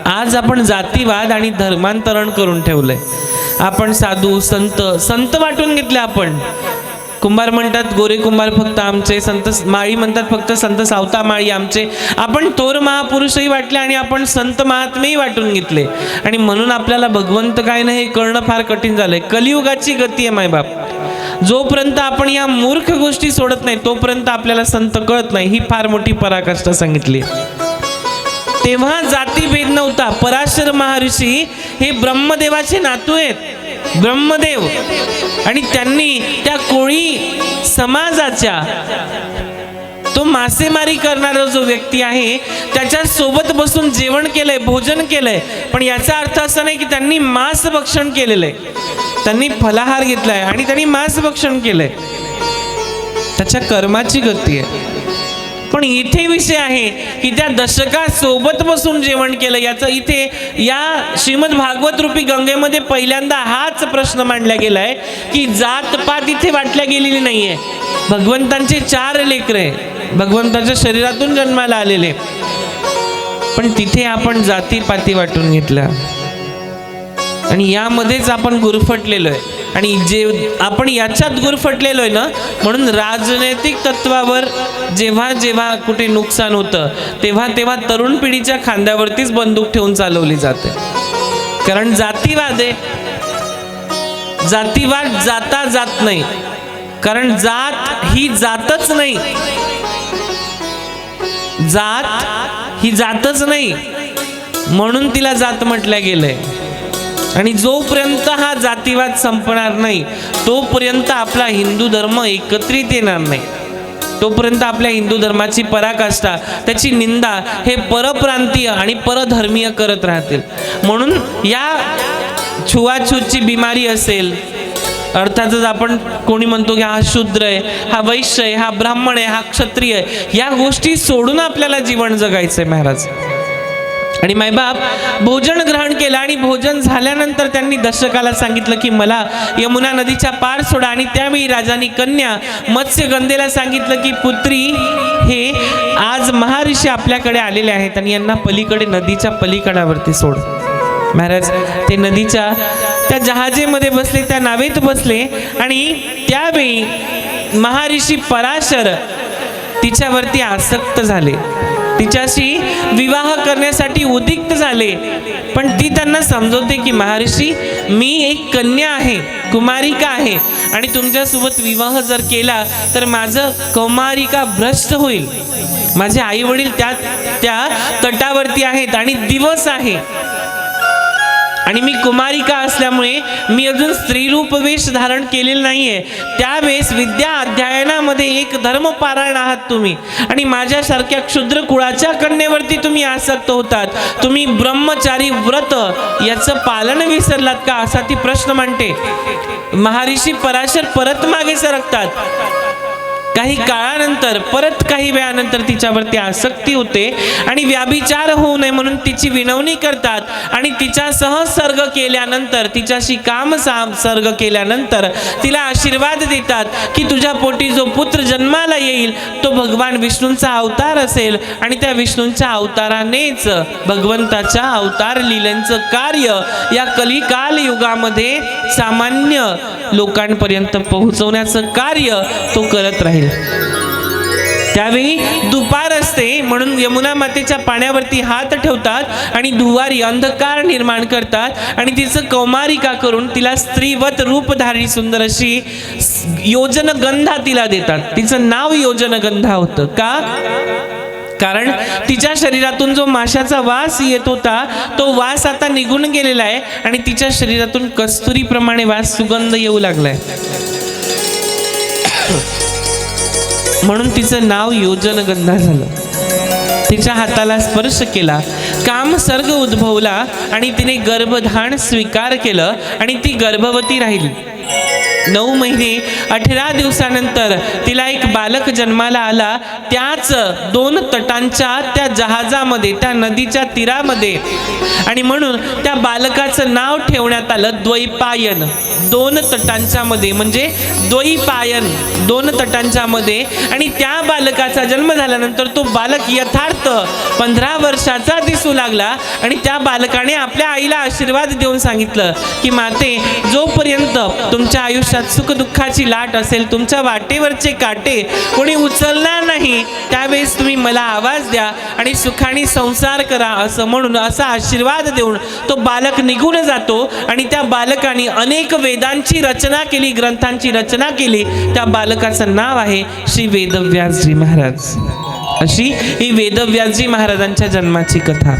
आज आपण जातीवाद आणि धर्मांतरण करून ठेवलंय. आपण साधू संत वाटून घेतले आपण. कुंभार म्हणतात गोरे कुंभार फक्त आमचे, संत माळी म्हणतात फक्त संत सावता माळी आमचे. आपण थोर महापुरुषही वाटले आणि आपण संत महात्मेही वाटून घेतले, आणि म्हणून आपल्याला भगवंत काय नाही हे कळणं फार कठीण झालंय. कलियुगाची गती आहे मायबाप. जोपर्यंत आपण या मूर्ख गोष्टी सोडत नाही तोपर्यंत आपल्याला संत कळत नाही. ही फार मोठी पराकाष्ठा सांगितली. तेव्हा जातीभेद नव्हता. पराशर महर्षी हे ब्रह्मदेवाचे नातू आहेत, ब्रह्मदेव, आणि त्यांनी त्या कोळी समाजाच्या, तो मासेमारी करणारा जो व्यक्ती आहे त्याच्या सोबत बसून जेवण केलंय, भोजन केलंय. पण याचा अर्थ असा नाही की त्यांनी मांस भक्षण केलेलं आहे. त्यांनी फलाहार घेतलाय आणि त्यांनी मांस भक्षण केलंय. त्याच्या कर्माची गती आहे. पण इथे विषय आहे की त्या दशकात सोबत बसून जेवण केलं. याचं इथे या श्रीमद भागवत रूपी गंगेमध्ये पहिल्यांदा हाच प्रश्न मांडला गेलाय की जातपात इथे वाटल्या गेलेली नाहीये. भगवंतांचे 4 लेकरे भगवंताच्या शरीरातून जन्माला आलेले, पण तिथे आपण जातीपाती वाटून घेतल्या आणि यामध्येच आपण गुरफटलेलो आहे. आणि जे आपण याच्यात गुरफटलेलो आहे ना, म्हणून राजनैतिक तत्वावर जेव्हा जेव्हा कुठे नुकसान होतं तेव्हा तेव्हा तरुण पिढीच्या खांद्यावरतीच बंदूक ठेवून चालवली जाते. कारण जातीवाद आहे. जातीवाद जाता जात नाही, कारण जात ही जातच नाही. जात ही जातच नाही म्हणून तिला जात म्हटलं गेलंय. आणि जोपर्यंत हा जातीवाद संपणार नाही तोपर्यंत आपला हिंदू धर्म एकत्रित येणार नाही. तोपर्यंत आपल्या हिंदू धर्माची पराकाष्ठा, त्याची निंदा हे परप्रांतीय आणि परधर्मीय करत राहतील. म्हणून या छुवाछूतची बिमारी असेल, अर्थातच आपण कोणी म्हणतो की हा शूद्र आहे, हा वैश्य आहे, हा ब्राह्मण आहे, हा क्षत्रिय आहे, या गोष्टी सोडून आपल्याला जीवन जगायचंय महाराज. आणि मायबाप भोजन ग्रहण केलं आणि भोजन झाल्यानंतर त्यांनी दशकाला सांगितलं की मला यमुना नदीच्या पार सोडा. आणि त्यावेळी राजानी कन्या मत्स्यगंधेला सांगितलं की पुत्री, हे आज महर्षी आपल्याकडे आलेले आहेत आणि यांना पलीकडे नदीच्या पलीकडावरती सोड. महाराज ते नदीच्या त्या जहाजेमध्ये बसले, त्या नावेत बसले, आणि त्यावेळी महर्षी पराशर तिच्यावरती आसक्त झाले, तिच्याशी विवाह करण्यासाठी उद्युक्त झाले. पण ती त्यांना समजवते की महर्षी, मी एक कन्या आहे, कुमारिका आहे, आणि तुमच्यासोबत विवाह जर केला तर माझं कौमारिका भ्रष्ट होईल. माझे आई वडील त्या तटावरती आहेत आणि दिवस आहे, आणि मी कुमारिका असल्यामुळे मी अजून स्त्रीरूप वेश धारण केलेलं नाहीये. त्यावेळेस विद्या अध्ययनामध्ये एक धर्मपारायण आहात तुम्ही, आणि माझ्यासारख्या क्षुद्र कुळाच्या कन्येवरती तुम्ही आसक्त होतात. तुम्ही ब्रह्मचारी व्रत याचं पालन विसरलात का, असा ती प्रश्न मांडते. महर्षी पराशर परत मागे सरकतात. काही काळानंतर, परत काही वेळानंतर तिच्यावरती आसक्ती होते आणि व्याभिचार होऊ नये म्हणून तिची विनवणी करतात. आणि तिचा सहसर्ग केल्यानंतर, तिच्याशी काम संसर्ग केल्यानंतर तिला आशीर्वाद देतात की तुझ्या पोटी जो पुत्र जन्माला येईल तो भगवान विष्णूंचा अवतार असेल, आणि त्या विष्णूंच्या अवतारानेच भगवंताच्या अवतार लीलांचं कार्य या कलिकाल युगामध्ये सामान्य लोकांपर्यंत पोहोचवण्याचं कार्य तो करत राहील. त्यावेळी दुपार असते म्हणून यमुना मातेच्या पाण्यावरती हात ठेवतात आणि दुवारी अंधकार निर्माण करतात आणि तिचं कौमारिका करून तिला स्त्रीवत रूपधारी सुंदर अशी योजनगंधा तिला देतात. तिचं नाव योजनगंधा होतं. का? कारण तिच्या शरीरातून जो माशाचा वास येत होता तो वास आता निघून गेलेला आहे आणि तिच्या शरीरातून कस्तुरीप्रमाणे वास सुगंध येऊ लागलाय. म्हणून तिचं नाव योजनगंधा झालं. तिच्या हाताला स्पर्श केला, काम सर्ग उद्भवला आणि तिने गर्भधान स्वीकार केलं आणि ती गर्भवती राहिली. 9 महिने 18 दिवसानंतर तिला एक बालक जन्माला आला. त्याच 2 तटांच्या त्या जहाजामध्ये, त्या नदीच्या तीरामध्ये, आणि म्हणून त्या बालकाचं नाव ठेवण्यात आलं द्वैपायन. 2 तटांच्या मध्ये म्हणजे द्वैपायन, 2 तटांच्या मध्ये. आणि त्या बालकाचा जन्म झाल्यानंतर तो बालक यथार्थ 15 वर्षाचा दिसू लागला आणि त्या बालकाने आपल्या आईला आशीर्वाद देऊन सांगितलं की माते, जोपर्यंत जोपर्यंत तुमच्या आयुष्यात सुखदुःखाची लाट असेल, तुमच्या वाटेवरचे काटे कोणी उचलणार नाही, त्यावेळेस तुम्ही मला आवाज द्या आणि सुखाने संसार करा असं म्हणून असा आशीर्वाद देऊन तो बालक निघून जातो. आणि त्या बालकाने अनेक वेदांची रचना केली, ग्रंथांची रचना केली. त्या बालकाचं नाव आहे श्री वेदव्यासजी महाराज. अशी ही वेदव्यासजी महाराजांच्या जन्माची कथा.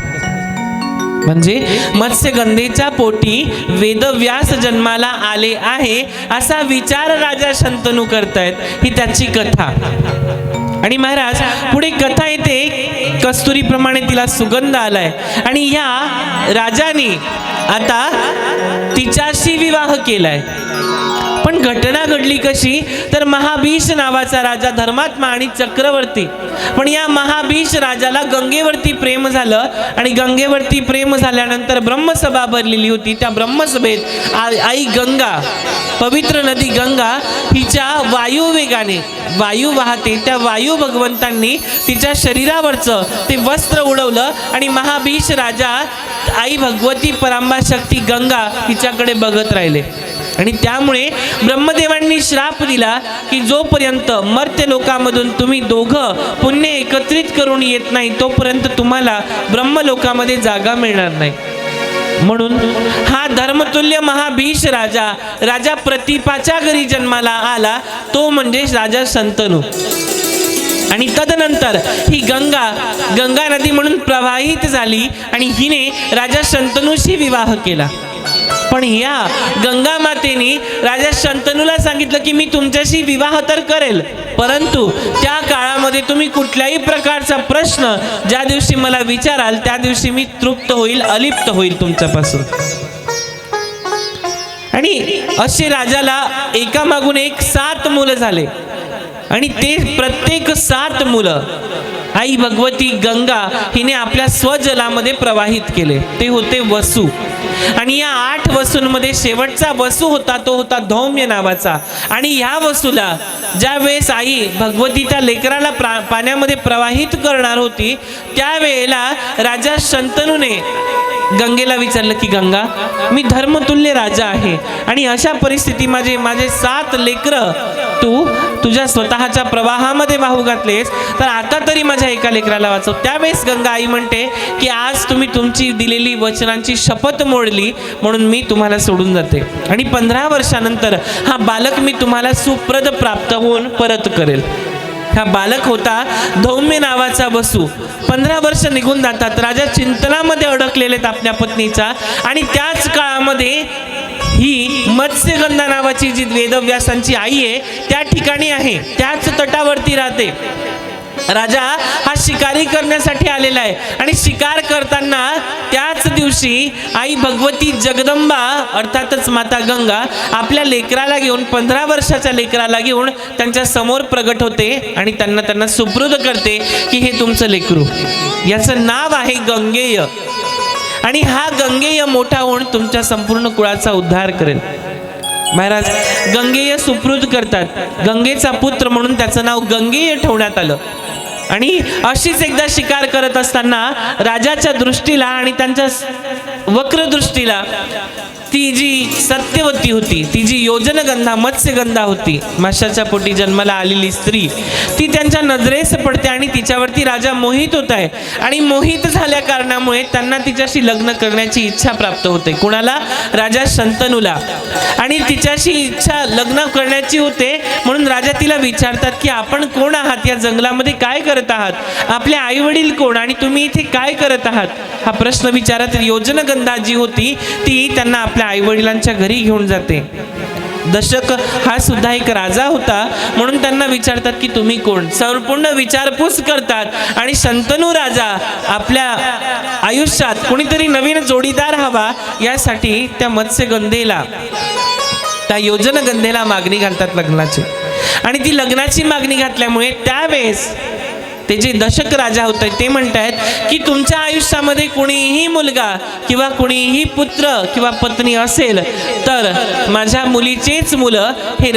म्हणजे मत्स्यगंधेच्या पोटी वेदव्यास जन्माला आले आहे असा विचार राजा शंतनू करतायत, ही त्याची कथा. आणि महाराज पुढे कथा येते, कस्तुरीप्रमाणे तिला सुगंध आलाय आणि या राजाने आता तिच्याशी विवाह केलाय. पण घटना घडली कशी, तर महाभीष नावाचा राजा धर्मात्मा आणि चक्रवर्ती, पण या महाभीष राजाला गंगेवरती प्रेम झालं आणि गंगेवरती प्रेम झाल्यानंतर ब्रह्मसभा भरलेली होती. त्या ब्रह्मसभेत आई गंगा, पवित्र नदी गंगा हिच्या वायुवेगाने वायू वाहते, त्या वायू भगवंतांनी तिच्या शरीरावरचं ते वस्त्र उडवलं आणि महाभीष राजा आई भगवती परांबा शक्ती गंगा हिच्याकडे बघत राहिले. आणि त्यामुळे ब्रह्मदेवांनी श्राप दिला की जोपर्यंत मर्त्य लोकामधून तुम्ही दोघं पुण्य एकत्रित करून येत नाही तोपर्यंत तुम्हाला ब्रह्मलोकामध्ये जागा मिळणार नाही. म्हणून हा धर्मतुल्य महाभीष राजा प्रतिपाच्या घरी जन्माला आला, तो म्हणजे राजा शंतनू. आणि तदनंतर ही गंगा नदी म्हणून प्रवाहित झाली आणि हिने राजा शंतनूशी विवाह केला. पण या गंगा मातेने राजा शंतनूला सांगितलं की मी तुमच्याशी विवाह तर करेल, परंतु त्या काळामध्ये तुम्ही कुठल्याही प्रकारचा प्रश्न ज्या दिवशी मला विचाराल त्या दिवशी मी तृप्त होईल, अलिप्त होईल तुमच्यापासून. आणि असे राजाला एकामागून एक 7 मुलं झाले आणि ते प्रत्येक 7 मुलं आई भगवती गंगा हिने आपल्या स्वजलामध्ये प्रवाहित केले. ते होते वसू. आणि या 8 वसूंमध्ये शेवटचा वसू होता तो होता धौम्य नावाचा. आणि ह्या वसूला ज्या वेळेस आई भगवती त्या लेकराला पाण्यामध्ये प्रवाहित करणार होती त्यावेळेला राजा शंतनूने गंगेला विचारलं की गंगा, मी धर्मतुल्य राजा आहे आणि अशा परिस्थिती माझे 7 लेकरं तू तुझ्या स्वतःच्या प्रवाहामध्ये वाहू घातलेस, तर आता तरी माझ्या एका लेकराला वाचव. त्यावेळेस गंगा आई म्हणते की आज तुम्ही तुमची दिलेली वचनांची शपथ मोडली म्हणून मी तुम्हाला सोडून जाते आणि 15 वर्षानंतर हा बालक मी तुम्हाला सुप्रद प्राप्त होऊन परत करेल. हा बालक होता धौम्य नावाचा वसू. 15 वर्ष निघून जातात, राजा चिंतनामध्ये अडकलेले आपल्या पत्नीचा. आणि त्याच काळामध्ये ही मत्स्यगंधा नावाची जी वेदव्यासांची आई आहे त्या ठिकाणी आहे, त्याच तटावरती राहते. राजा हा शिकारी करण्यासाठी आलेला आहे आणि शिकार करताना त्याच दिवशी आई भगवती जगदंबा अर्थातच माता गंगा आपल्या लेकराला घेऊन 15 वर्षाच्या लेकराला घेऊन त्यांच्या समोर प्रगट होते आणि त्यांना सुप्रद करते की हे तुमचं लेकरू, याचं नाव आहे गंगेय आणि हा गंगेय मोठा होऊन तुमच्या संपूर्ण कुळाचा उद्धार करेल. महाराज गंगेय सुप्रद करतात. गंगेचा पुत्र म्हणून त्याचं नाव गंगेय ठेवण्यात आलं. आणि अशीच एकदा शिकार करत असताना राजाच्या दृष्टीला आणि त्यांच्या वक्र दृष्टीला ती जी सत्यवती होती, ती जी योजनगंधा मत्स्यगंधा होती, माशाच्या पोटी जन्माला आलेली स्त्री, ती त्यांच्या नजरेस पडते आणि तिच्यावरती राजा मोहित होत आहे. आणि मोहित झाल्या कारणामुळे त्यांना तिच्याशी लग्न करण्याची इच्छा प्राप्त होते. कुणाला? राजा शंतनूला. आणि तिच्याशी इच्छा लग्न करण्याची होते म्हणून राजा तिला विचारतात की आपण कोण आहात, या जंगलामध्ये काय करत आहात, आपले आई वडील कोण आणि तुम्ही इथे काय करत आहात, हा प्रश्न विचारत योजनगंधा जी होती ती त्यांना आपल्या आई वडिलांच्या घरी घेऊन जाते. दशक हा सुद्धा एक राजा होता म्हणून त्यांना विचारतात की तुम्ही कोण, संपूर्ण विचारपूस करतात. आणि शंतनू राजा आपल्या आयुष्यात कोणीतरी नवीन जोडीदार हवा यासाठी त्या मत्स्यगंधेला, त्या योजनगंधेला मागणी घालतात लग्नाची. आणि ती लग्नाची मागणी घातल्यामुळे त्यावेळेस ते जे दशक राजा होते ते म्हणतात की तुमच्या आयुष्यामध्ये कोणीही मुलगा किंवा कोणीही पुत्र किंवा पत्नी असेल तर माझ्या मुलीचेच मुलं हे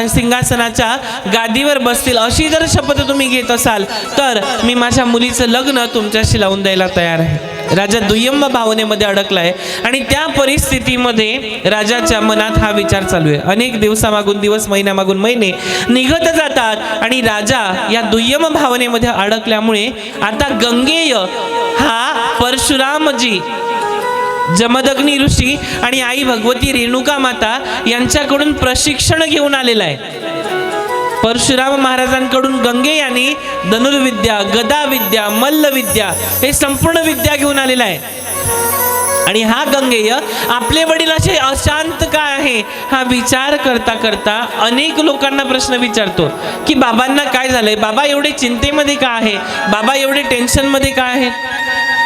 सिंहासनाच्या गादीवर बसतील, अशी जर शपथ तुम्ही घेत असाल तर मी माझ्या मुलीचं लग्न तुमच्याशी लावून द्यायला तयार आहे. राजा दुय्यम भावनेमध्ये अडकलाय आणि त्या परिस्थितीमध्ये राजाच्या मनात हा विचार चालू आहे. अनेक दिवसामागून दिवस, महिन्यामागून महिने निघत जातात आणि राजा या दुय्यम भावनेमध्ये अडकल्यामुळे आता गंगेय हा परशुरामजी, जमदग्नी ऋषी आणि आई भगवती रेणुका माता यांच्याकडून प्रशिक्षण घेऊन आलेला आहे. परशुराम महाराजांकडून गंगेयाने धनुर्विद्या, गदाविद्या, मल्लविद्या हे संपूर्ण विद्या घेऊन आलेला आहे. आणि हा गंगेय आपले वडील असे अशांत का आहे हा विचार करता करता अनेक लोकांना प्रश्न विचारतो की बाबांना काय झालंय, बाबा एवढे चिंतेमध्ये का आहे, बाबा एवढे टेन्शनमध्ये का आहेत.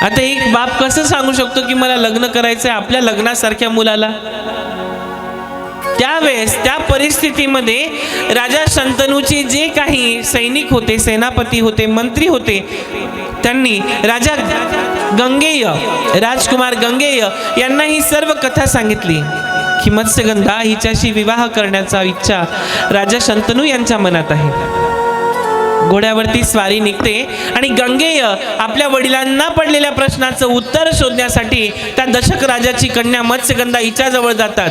आता एक बाप कसं सांगू शकतो की मला लग्न करायचंय आपल्या लग्नासारख्या मुलाला. त्यावेळेस त्या परिस्थितीमध्ये राजा शंतनूचे जे काही सैनिक होते, सेनापती होते, मंत्री होते, त्यांनी राजा गंगेय, राजकुमार गंगेय यांना ही सर्व कथा सांगितली की मत्स्यगंधा हिच्याशी विवाह करण्याचा इच्छा राजा शंतनू यांच्या मनात आहे. घोड्यावरती स्वारी निघते आणि गंगेय आपल्या वडिलांना पडलेल्या प्रश्नाचं उत्तर शोधण्यासाठी त्या दशक राजाची कन्या मत्स्यगंधा हिच्याजवळ जातात.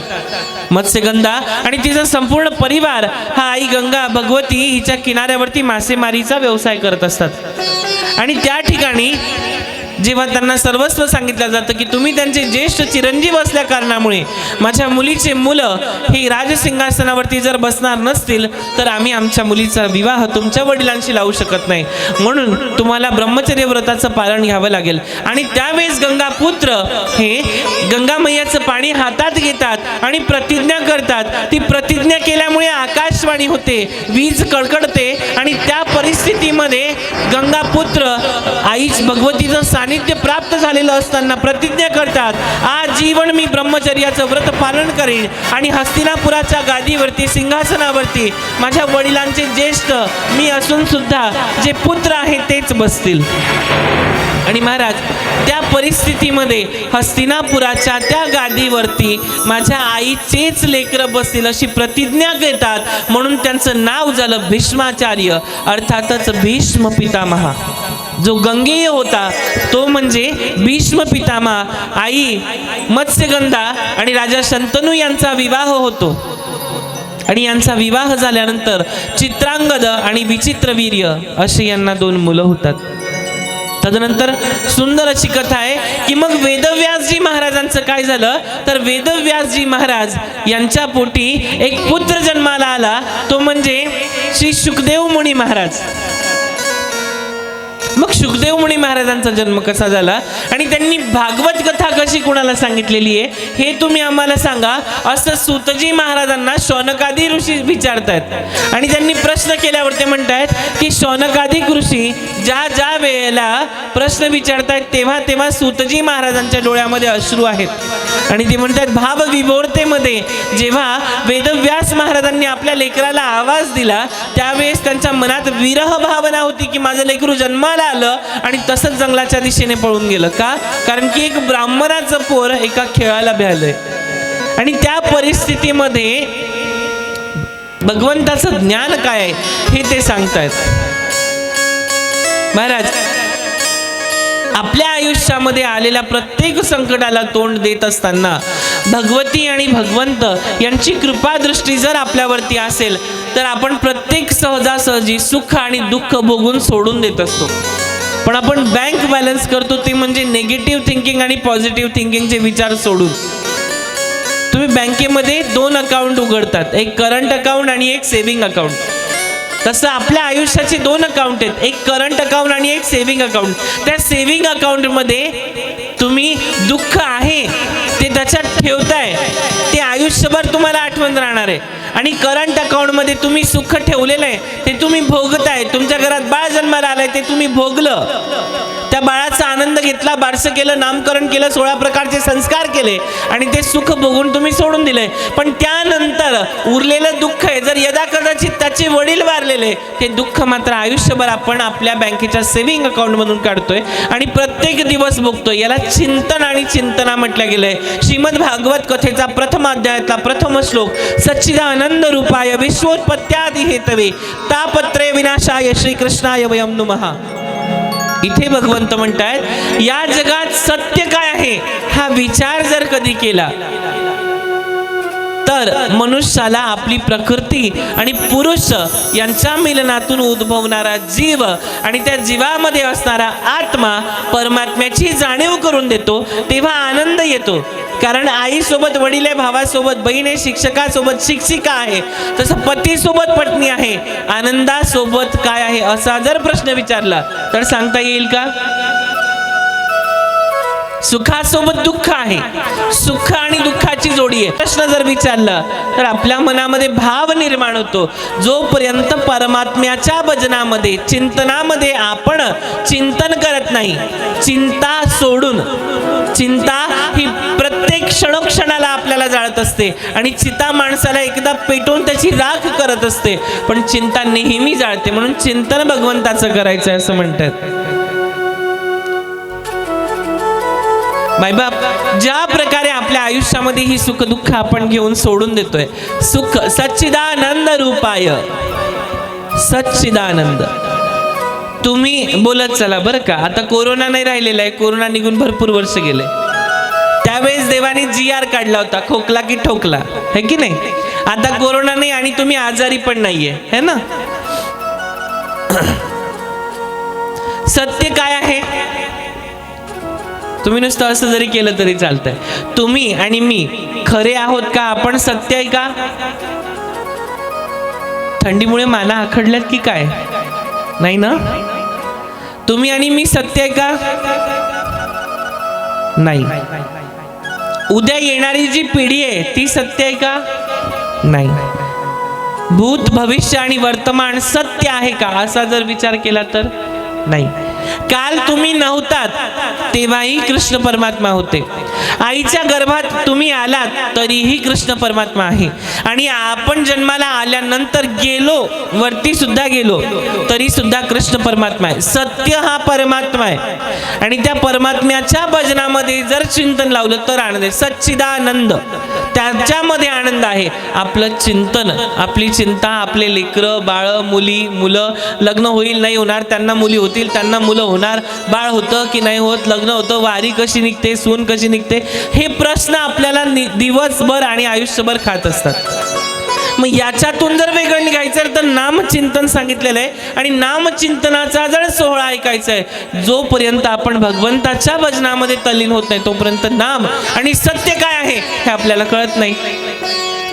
मत्स्यगंधा आणि तिचा संपूर्ण परिवार हा आई गंगा भगवती हिच्या किनाऱ्यावरती मासेमारीचा व्यवसाय करत असतात. आणि त्या ठिकाणी जेव्हा त्यांना सर्वस्व सांगितलं जातं की तुम्ही त्यांचे ज्येष्ठ चिरंजीव असल्या कारणामुळे माझ्या मुलीचे मुलं हे राजसिंहासनावरती जर बसणार नसतील तर आम्ही आमच्या मुलीचा विवाह तुमच्या वडिलांशी लावू शकत नाही, म्हणून तुम्हाला ब्रह्मचर्य व्रताचं पालन घ्यावं लागेल. आणि त्यावेळेस गंगापुत्र हे गंगा मैयाचं पाणी हातात घेतात आणि प्रतिज्ञा करतात. ती प्रतिज्ञा केल्यामुळे आकाशवाणी होते, वीज कडकडते आणि त्या परिस्थितीमध्ये गंगापुत्र आईच भगवतीचं सानिध्य प्राप्त झालेलं असताना प्रतिज्ञा करतात, आजीवन मी ब्रह्मचर्याचं व्रत पालन करेन आणि हस्तिनापुराच्या गादीवरती, सिंहासनावरती माझ्या वडिलांचे ज्येष्ठ मी असून सुद्धा जे पुत्र आहेत तेच बसतील. आणि महाराज त्या परिस्थितीमध्ये हस्तिनापुराच्या त्या गादीवरती माझ्या आईचेच लेकरं बसतील अशी प्रतिज्ञा घेतात. म्हणून त्यांचं नाव झालं भीष्माचार्य, अर्थातच भीष्म पितामहा. जो गंगेय होता तो म्हणजे भीष्म पितामहा. आई मत्स्यगंधा आणि राजा शंतनू यांचा विवाह होतो आणि यांचा विवाह झाल्यानंतर चित्रांगद आणि विचित्रवीर्य अशी यांना 2 मुलं होतात. तदनंतर सुंदर अशी कथा आहे की मग वेदव्यासजी महाराजांचं काय झालं तर वेदव्यासजी महाराज यांच्या पोटी एक पुत्र जन्माला आला, तो म्हणजे श्री शुकदेव मुनी महाराज. मग शुकदेव मुनी महाराजांचा जन्म कसा झाला आणि त्यांनी भागवत कथा कशी कुणाला सांगितलेली आहे हे तुम्ही आम्हाला सांगा, असं सूतजी महाराजांना शौनकादी ऋषी विचारतायत. आणि त्यांनी प्रश्न केल्यावर ते म्हणतायत की शौनकादिक ऋषी ज्या ज्या वेळेला प्रश्न विचारतायत तेव्हा तेव्हा सूतजी महाराजांच्या डोळ्यामध्ये अश्रू आहेत आणि ते म्हणतात भावविभोरतेमध्ये जेव्हा वेदव्यास महाराजांनी आपल्या लेकराला आवाज दिला त्यावेळेस त्यांच्या मनात विरह भावना होती की माझं लेकरू जन्माला आलं आणि तसंच जंगलाच्या दिशेने पळून गेलं. का? कारण की एक ब्राह्मणाचं पोर एका खेळाला भ्यालंय. आणि त्या परिस्थितीमध्ये भगवंताचं ज्ञान काय आहे हे ते सांगतायत. महाराज आपल्या आयुष्यामध्ये आलेल्या प्रत्येक संकटाला तोंड देत असताना भगवती आणि भगवंत यांची कृपा दृष्टी जर आपल्यावरती असेल तर आपण प्रत्येक सहजासहजी सुख आणि दुःख भोगून सोडून देत असतो. पण आपण बँक बॅलन्स करतो ते म्हणजे निगेटिव्ह थिंकिंग आणि पॉझिटिव्ह थिंकिंगचे विचार सोडून. तुम्ही बँकेमध्ये 2 अकाउंट उघडतात, एक करंट अकाउंट आणि एक सेव्हिंग अकाउंट. तसं आपल्या आयुष्याचे 2 अकाउंट आहेत, एक करंट अकाउंट आणि एक सेव्हिंग अकाउंट. त्या सेव्हिंग अकाउंटमध्ये तुम्ही दुःख आहे ते त्याच्यात ठेवताय, ते आयुष्यभर तुम्हाला आठवण राहणार आहे. आणि करंट अकाउंटमध्ये तुम्ही सुख ठेवलेलं आहे ते तुम्ही भोगताय. तुमच्या घरात बाळ जन्माला आलंय ते तुम्ही भोगलं, त्या बाळाचा आनंद घेतला, बारसं केलं, नामकरण केलं, 16 प्रकारचे संस्कार केले आणि ते सुख भोगून तुम्ही सोडून दिलंय. पण त्यानंतर उरलेलं दुःख आहे, जर यदा कदाचित त्याचे वडील वारलेले ते दुःख मात्र आयुष्यभर आपण आपल्या बँकेच्या सेव्हिंग अकाउंटमधून काढतोय आणि प्रत्येक दिवस भोगतोय. याला चिंतन आणि चिंतना म्हटलं गेलंय. श्रीमद भागवत कथेचा प्रथम अध्यायातला प्रथम श्लोक, सच्चिदानंद रूपाय विश्वोत्पत्त्यादि हेतवे तापत्रय विनाशाय श्रीकृष्णाय वयं नमः. इथे भगवंत म्हणतायत या जगात सत्य काय आहे हा विचार जर कधी केला तर मनुष्याला आपली प्रकृती आणि पुरुष यांच्या मिलनातून उद्भवणारा जीव आणि त्या जीवामध्ये असणारा आत्मा परमात्म्याची जाणीव करून देतो, तेव्हा आनंद येतो. कारण आईसोबत वडील आहे, भावासोबत बहीण आहे, शिक्षकासोबत शिक्षिका आहे, तसं पतीसोबत पत्नी आहे. आनंदासोबत काय आहे असा जर प्रश्न विचारला तर सांगता येईल का? सुखासोबत दुःख आहे, सुख आणि दुःखाची जोडी आहे. प्रश्न जर विचारला तर आपल्या मनामध्ये भाव निर्माण होतो. जोपर्यंत परमात्म्याच्या भजनामध्ये चिंतनामध्ये आपण चिंतन करत नाही, चिंता सोडून, चिंता ही प्रत्येक क्षणोक्षणाला आपल्याला जाळत असते आणि चिता माणसाला एकदा पेटवून त्याची राख करत असते, पण चिंता नेहमी जाळते. म्हणून चिंतन भगवंताचं करायचं आहे असं म्हणतात. मायबाप ज्या प्रकारे आपल्या आयुष्यामध्ये ही सुख दुःख आपण घेऊन सोडून देतोय, सुख सच्चिदानंद रूपाय, सच्चिदानंद. तुम्ही बोलत चला बरं का. आता कोरोना नाही राहिलेला आहे, कोरोना निघून भरपूर वर्ष गेले. त्यावेळेस देवाने GR काढला होता, खोकला की ठोकला, है की नाही. आता कोरोना नाही आणि तुम्ही आजारी पण नाहीये, है ना. सत्य काय आहे? तुम्ही नुसतं असं जरी केलं तरी चालतंय. तुम्ही आणि मी खरे आहोत का? आपण सत्य आहे का? थंडीमुळे माना आखडल्यात की काय? नाही ना. तुम्ही आणि मी सत्य आहे का? नाही. उद्या येणारी जी पिढी आहे ती सत्य आहे का? नाही. भूत भविष्य आणि वर्तमान सत्य आहे का असा जर विचार केला तर नाही. काल तुम्ही नव्हतात तेव्हाही कृष्ण परमात्मा होते. आईच्या गर्भात तुम्ही आलात तरीही कृष्ण परमात्मा आहे. आणि आपण जन्माला आल्यानंतर गेलो, वरती सुद्धा गेलो तरी सुद्धा कृष्ण परमात्मा आहे. सत्य हा परमात्मा आहे. आणि त्या परमात्म्याच्या भजनामध्ये जर चिंतन लावलं तर आनंद आहे. सच्चिदानंद, त्याच्यामध्ये आनंद आहे. आपलं चिंतन, आपली चिंता, आपले लेकरं बाळ, मुली मुलं, लग्न होईल नाही होणार, त्यांना मुली होतील, त्यांना मुलं होणार, बाळ होतं की नाही होत, लग्न होतं, वारी कशी निघते, सून कशी निघते, हे प्रश्न आपल्याला दिवसभर आणि आयुष्यभर खात असतात. मग याच्यातून जर वेगळं निघायचं तर नामचिंतन सांगितलेलं आहे. आणि नामचिंतनाचा जर सोहळा ऐकायचा आहे, जोपर्यंत आपण भगवंताच्या भजनामध्ये तल्लीन होत नाही तोपर्यंत नाम आणि सत्य काय आहे हे आपल्याला कळत नाही.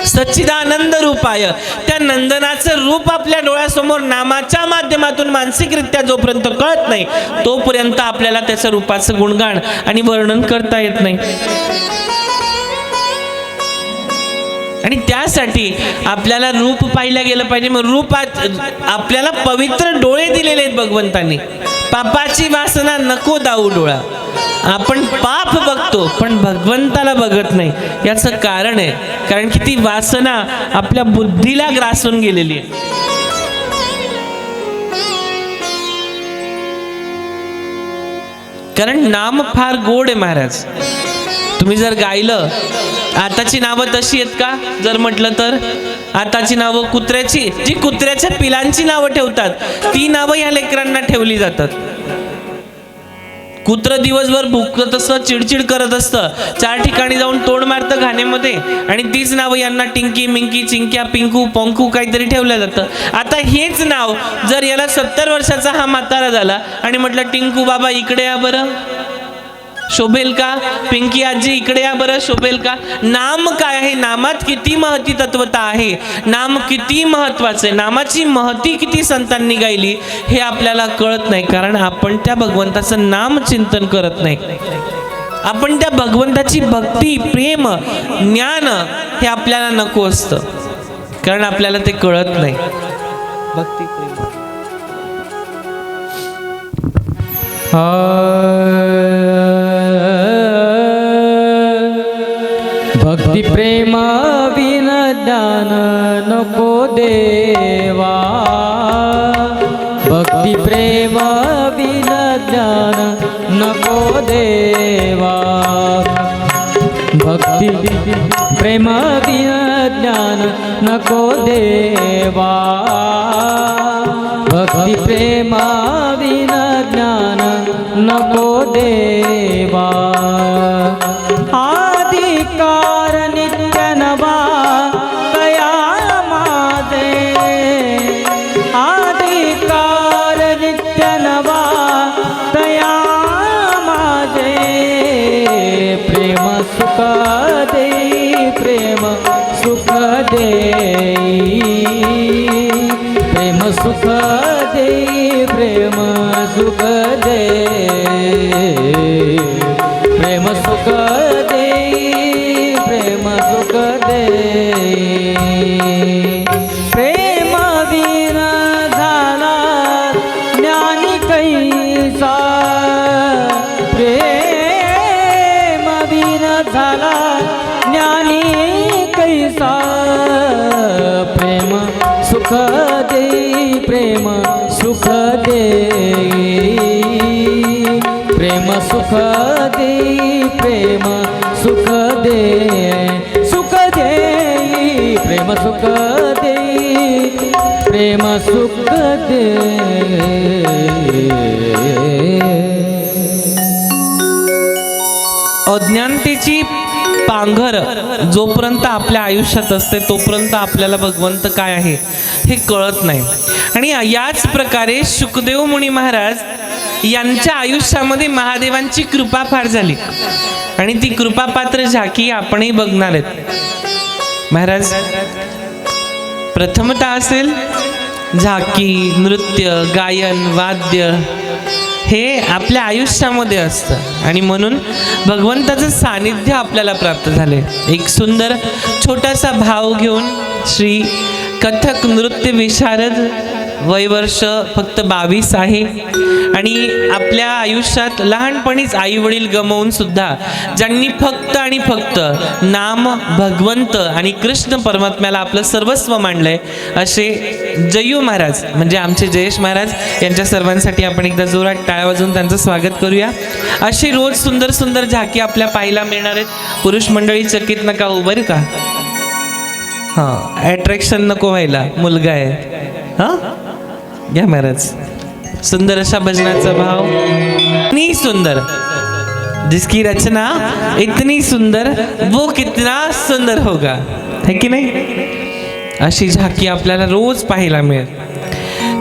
सच्चिदानंद रूपाय, त्या नंदनाचं रूप आपल्या डोळ्यासमोर नामाच्या माध्यमातून मानसिकरित्या जोपर्यंत कळत नाही तोपर्यंत आपल्याला त्याच्या रूपाचं गुणगान आणि वर्णन करता येत नाही. आणि त्यासाठी आपल्याला रूप पाहिलं गेलं पाहिजे. मग रूपात आपल्याला पवित्र डोळे दिलेले आहेत भगवंतांनी. पापाची वासना नको दाऊ डोळा. आपण पाप बघतो पण भगवंताला बघत नाही. याचं कारण आहे, कारण की ती वासना आपल्या बुद्धीला ग्रासून गेलेली आहे. कारण नाम फार गोड आहे महाराज. तुम्ही जर गायलं, आताची नावं तशी आहेत का जर म्हटलं तर, आताची नावं कुत्र्याची, जी कुत्र्याच्या पिलांची नावं ठेवतात ती नावं ह्या लेकरांना ठेवली जातात. कुत्र दिवसभर भुकत असतं, चिडचिड करत असतं, 4 ठिकाणी जाऊन तोड मारतं घाण्यामध्ये, आणि तीच नावं यांना टिंकी मिंकी चिंक्या पिंकू पोंकू काहीतरी ठेवलं जातं. आता हेच नाव जर याला 70 वर्षाचा हा म्हातारा झाला आणि म्हटलं टिंकू बाबा इकडे या बरं, शोभेल का? पिंकी आजी इकडे या बरं, शोभेल का? नाम काय आहे? नामात किती महती तत्वता आहे, नाम किती महत्वाचं आहे, नामाची महती किती संतांनी गायली हे आपल्याला कळत नाही. कारण आपण त्या भगवंताचं नाम चिंतन करत नाही. आपण त्या भगवंताची भक्ती, प्रेम, ज्ञान हे आपल्याला नको असतं, कारण आपल्याला ते कळत नाही. भक्ती प्रेम भक्ती प्रेम विन ज्ञान नको देवा. भक्ती प्रेम विन ज्ञान नको देवा. भक्ती प्रेम विना ज्ञान नको देवा भक्ती प्रेम विना ज्ञान नको देवा आदिकार नित्य नवा दया माझे आदिकार नित्य नवा दया माझे प्रेम सुख देई प्रेम सुख देई प्रेम सुख देई प्रेम सुख देई प्रेम सुख देई प्रेम सुख देई प्रेम विना झाला ज्ञानी कैसा प्रेम विना झाला ज्ञानी कैसा प्रेम सुख देई प्रेम सुख देई प्रेम सुख देई प्रेम सुख देई सुख देई प्रेम सुख देई प्रेम सुख देई अज्ञानतेची पांघर जोपर्यंत आपल्या आयुष्यात असते तोपर्यंत आपल्याला भगवंत काय आहे हे कळत नाही. आणि याच प्रकारे शुकदेव मुनी महाराज यांच्या आयुष्यामध्ये महादेवांची कृपा फार झाली आणि ती कृपापात्र झाकी आपणही बघणार आहेत. महाराज प्रथमतः असेल झाकी, नृत्य, गायन, वाद्य हे आपल्या आयुष्यामध्ये असतं आणि म्हणून भगवंताचं सानिध्य आपल्याला प्राप्त झाले. एक सुंदर छोटासा भाव घेऊन श्री कथक नृत्य विशारद वयवर्ष फक्त 22 आहे आणि आपल्या आयुष्यात लहानपणीच आई वडील गमावून सुद्धा ज्यांनी फक्त आणि फक्त नाम, भगवंत आणि कृष्ण परमात्म्याला आपलं सर्वस्व मांडलंय असे जयू महाराज म्हणजे आमचे जयेश महाराज यांच्या सर्वांसाठी आपण एकदा जोरात टाळ्या वाजवून त्यांचं स्वागत करूया. अशी रोज सुंदर सुंदर झाकी आपल्या पाहायला मिळणार आहेत. पुरुष मंडळी चकित नका हो बरं का. हां, अट्रॅक्शन नको व्हायला, मुलगा आहे. हां घ्या महाराज. सुंदर अशा भजनाचा भाव, इतनी सुंदर जिसकी रचना इतनी सुंदर वो कितना सुंदर होगा, है की नाही. अशी झाकी आपल्याला रोज पाहायला मिळेल.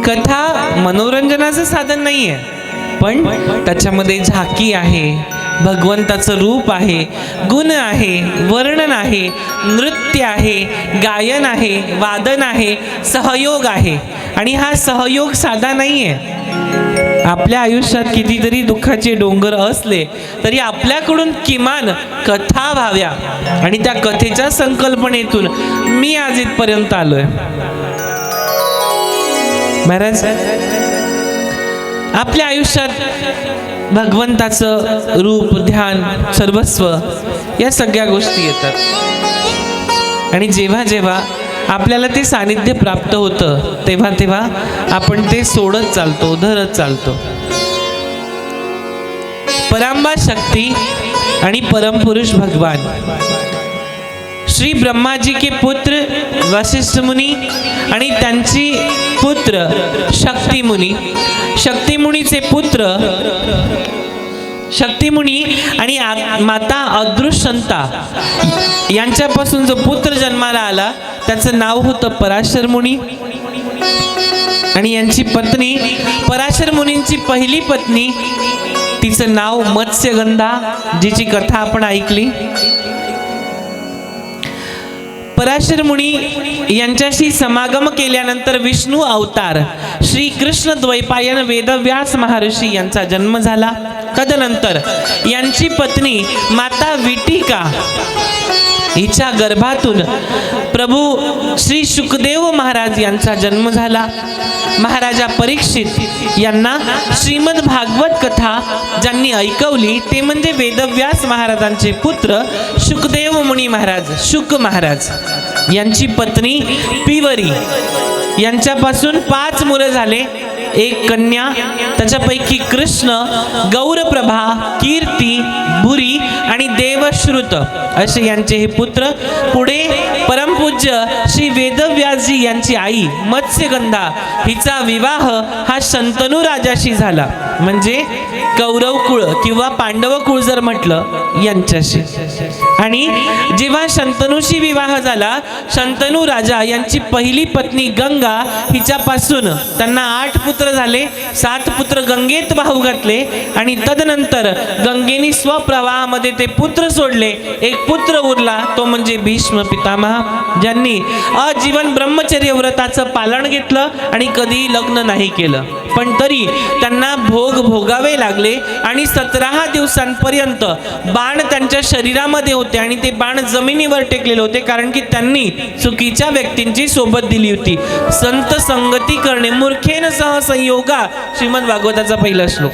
कथा मनोरंजनाचं साधन नाही आहे पण त्याच्यामध्ये झाकी आहे, भगवंताचं रूप आहे, गुण आहे, वर्णन आहे, नृत्य आहे, गायन आहे, वादन आहे, सहयोग आहे. आणि हा सहयोग साधा नाही आहे. आपल्या आयुष्यात कितीतरी दुःखाचे डोंगर असले तरी आपल्याकडून किमान कथा व्हाव्या आणि त्या कथेच्या संकल्पनेतून मी आज इथपर्यंत आलोय. महाराज आपल्या आयुष्यात भगवंताचं रूप, ध्यान, सर्वस्व या सगळ्या गोष्टी येतात आणि जेव्हा जेव्हा आपल्याला ते सानिध्य प्राप्त होतं तेव्हा तेव्हा आपण ते सोडत चालतो, धरत चालतो. परांबा शक्ती आणि परमपुरुष भगवान श्री ब्रह्मा जी के पुत्र वशिष्ठ मुनी आणि त्यांची पुत्र शक्ती मुनी, शक्ती मुनीचे पुत्र शक्ती मुनी आणि माता अदृश्यंता यांच्यापासून जो पुत्र जन्माला आला त्याचं नाव होतं पराशर मुनी. आणि यांची पत्नी पराशर मुनींची पहिली पत्नी, तिचं नाव मत्स्यगंधा, जिची कथा आपण ऐकली. पराशर मुनी यांच्याशी समागम केल्यानंतर विष्णू अवतार श्री कृष्ण द्वैपायन वेदव्यास महर्षी यांचा जन्म झाला. तदनंतर यांची पत्नी माता विटिका हिच्या गर्भातून प्रभू श्री शुकदेव महाराज यांचा जन्म झाला. महाराजा परीक्षित यांना श्रीमद भागवत कथा ज्यांनी ऐकवली ते म्हणजे वेदव्यास महाराजांचे पुत्र शुकदेव मुनी महाराज, शुक महाराज. यांची पत्नी पिवरी, यांच्यापासून 5 मुलं झाले एक कन्या, त्याच्यापैकी कृष्ण, गौरप्रभा, कीर्ती, भुरी आणि देवश्रुत असे यांचे हे पुत्र. पुढे परमपूज्य श्री वेदव्यासजी यांची आई मत्स्यगंधा हिचा विवाह हा शंतनू राजाशी झाला, म्हणजे कौरव कुळ किंवा पांडव कुळ जर म्हटलं यांच्याशी. आणि जेव्हा शंतनूशी विवाह झाला, शंतनू राजा यांची पहिली पत्नी गंगा हिच्यापासून त्यांना 8 पुत्र झाले. 7 पुत्र गंगेत वाहू घातले आणि तदनंतर गंगेने स्वप्रवाहामध्ये ते पुत्र सोडले. एक पुत्र उरला, तो म्हणजे भीष्म पितामह, ज्यांनी आजीवन ब्रह्मचर्य व्रताचं पालन घेतलं आणि कधी लग्न नाही केलं, पण तरी त्यांना भोग भोगावे लागले आणि 17 दिवसांपर्यंत बाण त्यांच्या शरीरामध्ये होते आणि ते बाण जमिनीवर टेकलेले होते, कारण की त्यांनी चुकीच्या व्यक्तींची सोबत दिली होती. संत संगती करणे मूर्खेन सह संयोगा, श्रीमद भागवताचा पहिला श्लोक.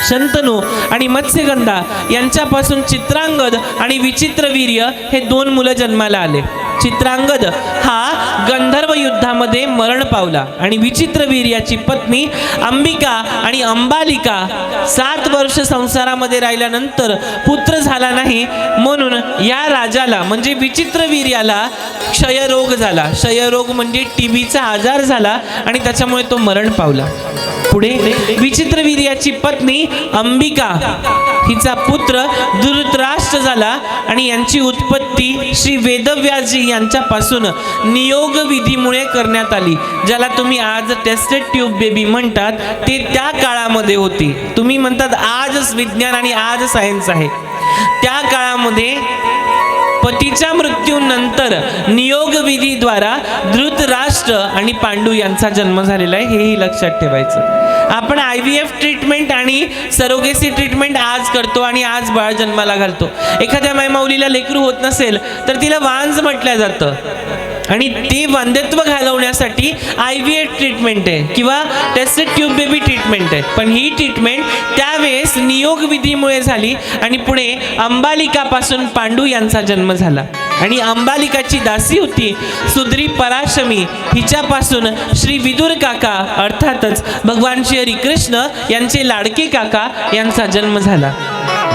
शंतनू आणि मत्स्यगंधा यांच्यापासून चित्रांगद आणि विचित्रवीर्य हे 2 मुलं जन्माला आले. चित्रांगद हा गंधर्व युद्धामध्ये मरण पावला आणि विचित्रवीर्याची पत्नी अंबिका आणि अंबालिका 7 वर्ष संसारामध्ये राहिल्यानंतर पुत्र झाला नाही, म्हणून या राजाला म्हणजे विचित्रवीर्याला क्षयरोग झाला. क्षयरोग म्हणजे टीबीचा आजार झाला आणि त्याच्यामुळे तो मरण पावला. पुढे विचित्रवीर्याची पत्नी अंबिका हिचा पुत्र धृतराष्ट्र झाला आणि यांची उत्पत्ती श्री वेदव्यासजी यांच्यापासून नियोग विधीमुळे करण्यात आली, ज्याला तुम्ही आज टेस्टेड ट्यूब बेबी म्हणतात, ते त्या काळामध्ये होती. तुम्ही म्हणतात आज विज्ञान आणि आज सायन्स आहे, त्या काळामध्ये पतीच्या मृत्यूनंतर नियोग विधीद्वारा धृतराष्ट्र आणि पांडू यांचा जन्म झालेला आहे, हेही लक्षात ठेवायचं. आपण IVF ट्रीटमेंट आणि सरोगेसी ट्रीटमेंट आज करतो आणि आज बाळ जन्माला घालतो. एखाद्या मायमाऊलीला लेकरू होत नसेल तर तिला वांज म्हटलं जातं आणि ते वंध्यत्व घालवण्यासाठी IVF ट्रीटमेंट आहे किंवा टेस्टेड ट्यूब बेबी ट्रीटमेंट आहे. पण ही ट्रीटमेंट त्यावेळेस नियोग विधीमुळे झाली आणि पुढे अंबालिकापासून पांडू यांचा जन्म झाला. आणि अंबालिकाची दासी होती सुद्री पराशमी, हिच्यापासून श्री विदुर काका अर्थातच भगवान श्री हरिकृष्ण यांचे लाडके काका यांचा जन्म झाला.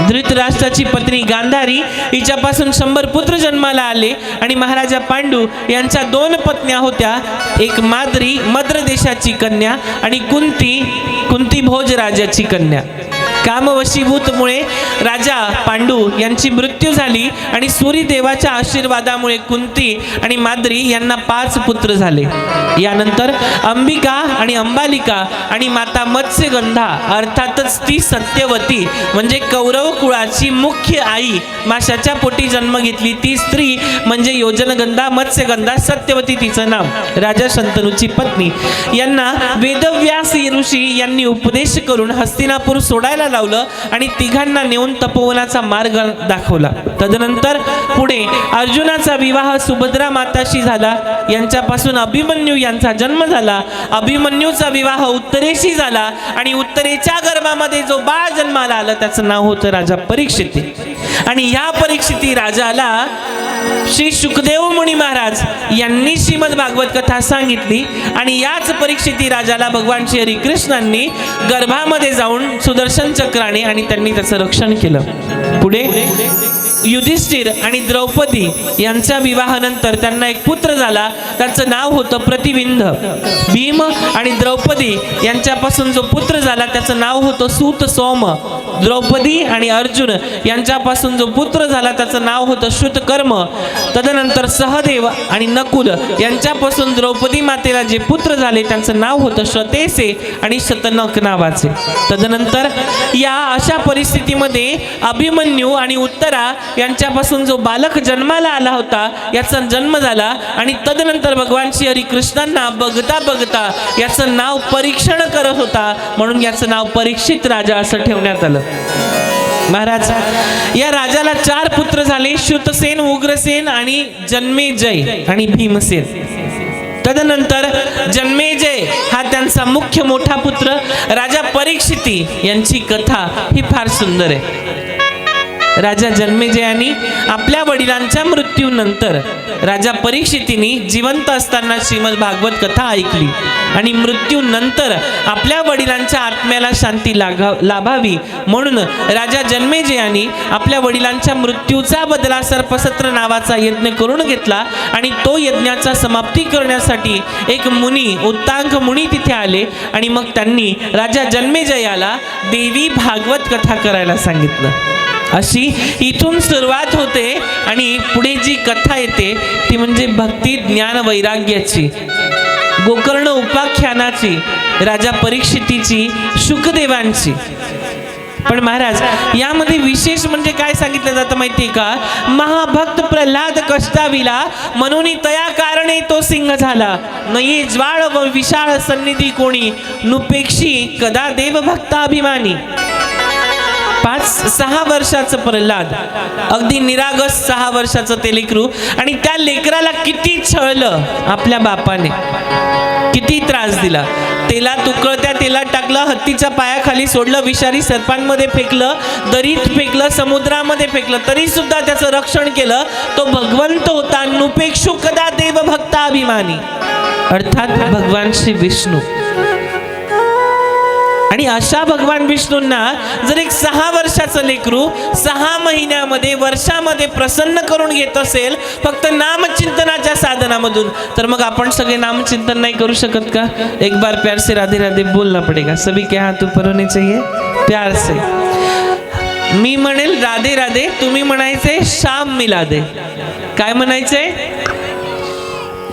धृतराष्ट्राची पत्नी गांधारी हिच्यापासून 100 पुत्र जन्माला आले आणि महाराजा पांडू यांच्या 2 पत्न्या होत्या, एक माद्री मद्र देशाची कन्या आणि कुंती भोज राजाची कन्या. कामवशीभूतमुळे राजा पांडू यांची मृत्यू झाली आणि सूर्यदेवाच्या आशीर्वादामुळे कुंती आणि माद्री यांना 5 पुत्र झाले. यानंतर अंबिका आणि अंबालिका आणि माता मत्स्यगंधा अर्थातच ती सत्यवती म्हणजे कौरव कुळाची मुख्य आई, माशाच्या पोटी जन्म घेतली ती स्त्री म्हणजे योजनगंधा मत्स्यगंधा सत्यवती तिचं नाव. राजा शंतनूची पत्नी यांना वेदव्यास ऋषी यांनी उपदेश करून हस्तिनापूर सोडायला लावलं आणि तिघांना नेऊन तपोवनाचा मार्ग दाखवला. तदनंतर पुढे अर्जुनाचा विवाह सुभद्रा माताशी झाला, यांच्यापासून अभिमन्यू यांचा जन्म झाला. अभिमन्यूचा विवाह उत्तरेशी झाला आणि उत्तरेच्या गर्भामध्ये जो बाळ जन्माला आलं त्याचं नाव होतं राजा परीक्षिती. आणि ह्या परीक्षिती राजाला श्री सुखदेव मुनी महाराज यांनी श्रीमद भागवत कथा सांगितली आणि याच परीक्षिती राजाला भगवान श्री हरिकृष्णांनी गर्भामध्ये जाऊन सुदर्शन चक्राने आणि त्यांनी त्याचं रक्षण केलं. पुढे युधिष्ठिर आणि द्रौपदी यांच्या विवाहानंतर त्यांना एक पुत्र झाला, त्याचं नाव होतं प्रतिविंध. भीम आणि द्रौपदी यांच्यापासून जो पुत्र झाला त्याचं नाव होतं सूत सोम. द्रौपदी आणि अर्जुन यांच्यापासून जो पुत्र झाला त्याचं नाव होतं श्रुतकर्म. तदनंतर सहदेव आणि नकुल यांच्यापासून द्रौपदी मातेला जे पुत्र झाले त्यांचं नाव होतं शतेसे आणि शतनक नावाचे. तदनंतर या अशा परिस्थितीमध्ये अभिमन्यू आणि उत्तरा यांच्यापासून जो बालक जन्माला आला होता याचा जन्म झाला आणि तदनंतर भगवान श्री हरिकृष्णांना बघता बघता याचं नाव परीक्षण करत होता, म्हणून याचं नाव परीक्षित राजा असं ठेवण्यात आलं. महाराज या राजाला 4 पुत्र झाले, श्रुतसेन, उग्रसेन आणि जन्मेजय आणि भीमसेन. तदनंतर जन्मेजय हा त्यांचा मुख्य मोठा पुत्र. राजा परीक्षिती यांची कथा ही फार सुंदर आहे. राजा जन्मेजयानी आपल्या वडिलांच्या मृत्यूनंतर राजा परीक्षितीने जिवंत असताना श्रीमद भागवत कथा ऐकली आणि मृत्यूनंतर आपल्या वडिलांच्या आत्म्याला शांती लाभावी म्हणून राजा जन्मेजयानी आपल्या वडिलांच्या मृत्यूचा बदला सर्पसत्र नावाचा यज्ञ करून घेतला आणि तो यज्ञाचा समाप्ती करण्यासाठी एक मुनी उत्तांग मुनी तिथे आले आणि मग त्यांनी राजा जन्मेजयाला देवी भागवत कथा करायला सांगितलं. अशी इथून सुरुवात होते आणि पुढे जी कथा येते ती म्हणजे भक्ती ज्ञान वैराग्याची, गोकर्ण उपाख्यानाची, राजा परीक्षितीची, शुकदेवांची. पण महाराज यामध्ये विशेष म्हणजे काय सांगितलं जातं माहितीये का? महाभक्त प्रल्हाद कष्टाविला म्हणून तया कारणे तो सिंह झाला, नये ज्वाळ व विशाळ सन्निधी कोणी, नुपेक्षी कदा देव भक्ताभिमानी. 5-6 वर्षाचं प्रल्हाद, अगदी निरागस 6 वर्षाचं ते लेकरू, आणि त्या लेकराला किती छळलं आपल्या बापाने, किती त्रास दिला. तेलात उकळत्या तेलात टाकलं, हत्तीच्या पायाखाली सोडलं, विषारी सर्पांमध्ये फेकलं, दरीत फेकलं, समुद्रामध्ये फेकलं, तरी सुद्धा त्याचं रक्षण केलं. तो भगवंत होता, नुपेक्षु कदा देव भक्ताभिमानी, अर्थात भगवान श्री विष्णू. आणि अशा भगवान विष्णूंना जर एक 6 वर्षाचं लेकरू 6 महिन्यामध्ये वर्षामध्ये प्रसन्न करून घेत असेल फक्त नामचिंतनाच्या साधनामधून, तर मग आपण सगळे नामचिंतन नाही करू शकत का? एक बार प्यार से राधे राधे बोलना पडेगा. सभी के हाथ ऊपर होने चाहिए प्यार से. मी म्हणेल राधे राधे, तुम्ही म्हणायचे शाम मिला दे. काय म्हणायचंय?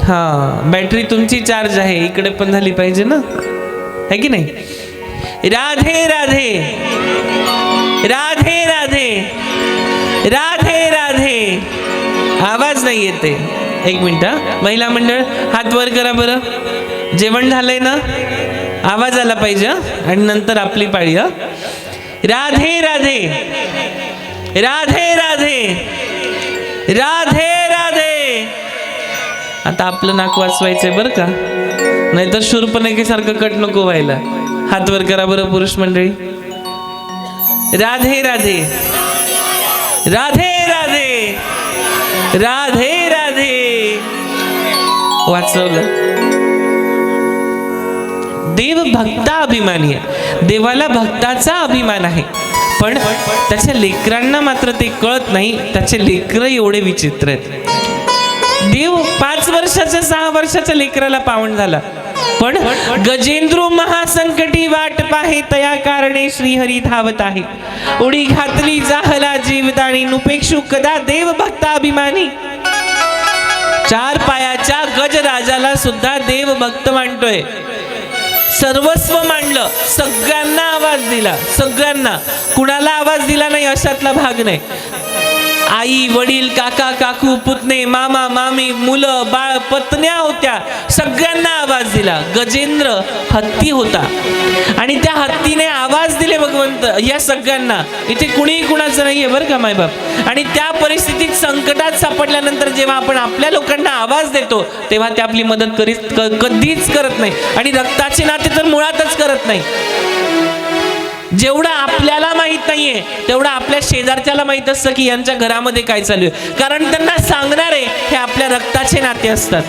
हा, बॅटरी तुमची चार्ज आहे, इकडे पण झाली पाहिजे ना, है की नाही? राधे राधे राधे राधे राधे राधे. आवाज नाही येते. एक मिनिट, महिला मंडळ हात वर करा बरं. जेवण झालंय ना? आवाज आला पाहिजे आणि नंतर आपली पाळी. राधे राधे राधे राधे राधे राधे. आता आपलं नाक वाचवायचंय बरं का, नाहीतर शूर्पणखेसारखं कट नको व्हायला. हात वर करा बरं पुरुष मंडळी. राधे राधे राधे राधे राधे राधे. वाचवलं. देव भक्ता अभिमानी आहे, देवाला भक्ताचा अभिमान आहे. पण त्याच्या लेकरांना मात्र ते कळत नाही. त्याचे लेकर एवढे विचित्र आहेत. देव 5 वर्षाच्या 6 वर्षाच्या लेकराला पावन झाला, पण गजेंद्र महासंकटी वाट पाहे तया कारणे श्रीहरी धावत आहे. उडी घातली जाहला जीवदाणी, नुपेक्षु कदा देव भक्ता अभिमानी. 4 पायाच्या गजराजाला सुद्धा देव भक्त मानतोय. सर्वस्व मांडलं, सगळ्यांना आवाज दिला, सगळ्यांना. कुणाला आवाज दिला नाही अशातला भाग नाही. आई वडील काका काकू पुतणे मामा मामी मुलं बाळ पत्न्या होत्या, सगळ्यांना आवाज दिला. गजेंद्र हत्ती होता आणि त्या हत्तीने आवाज दिले भगवंत या सगळ्यांना. इथे कुणीही कुणाचं नाहीये बरं का मायबाप. आणि त्या परिस्थितीत संकटात सापडल्यानंतर जेव्हा आपण आपल्या लोकांना आवाज देतो तेव्हा ते आपली मदत कधीच करत नाही. आणि रक्ताचे नाते तर मुळातच करत नाही. जेवढं आपल्याला माहित नाहीये तेवढं आपल्या शेजारच्याला माहित असतं की यांच्या घरामध्ये काय चालू आहे, कारण त्यांना सांगणारे हे आपल्या रक्ताचे नाते असतात.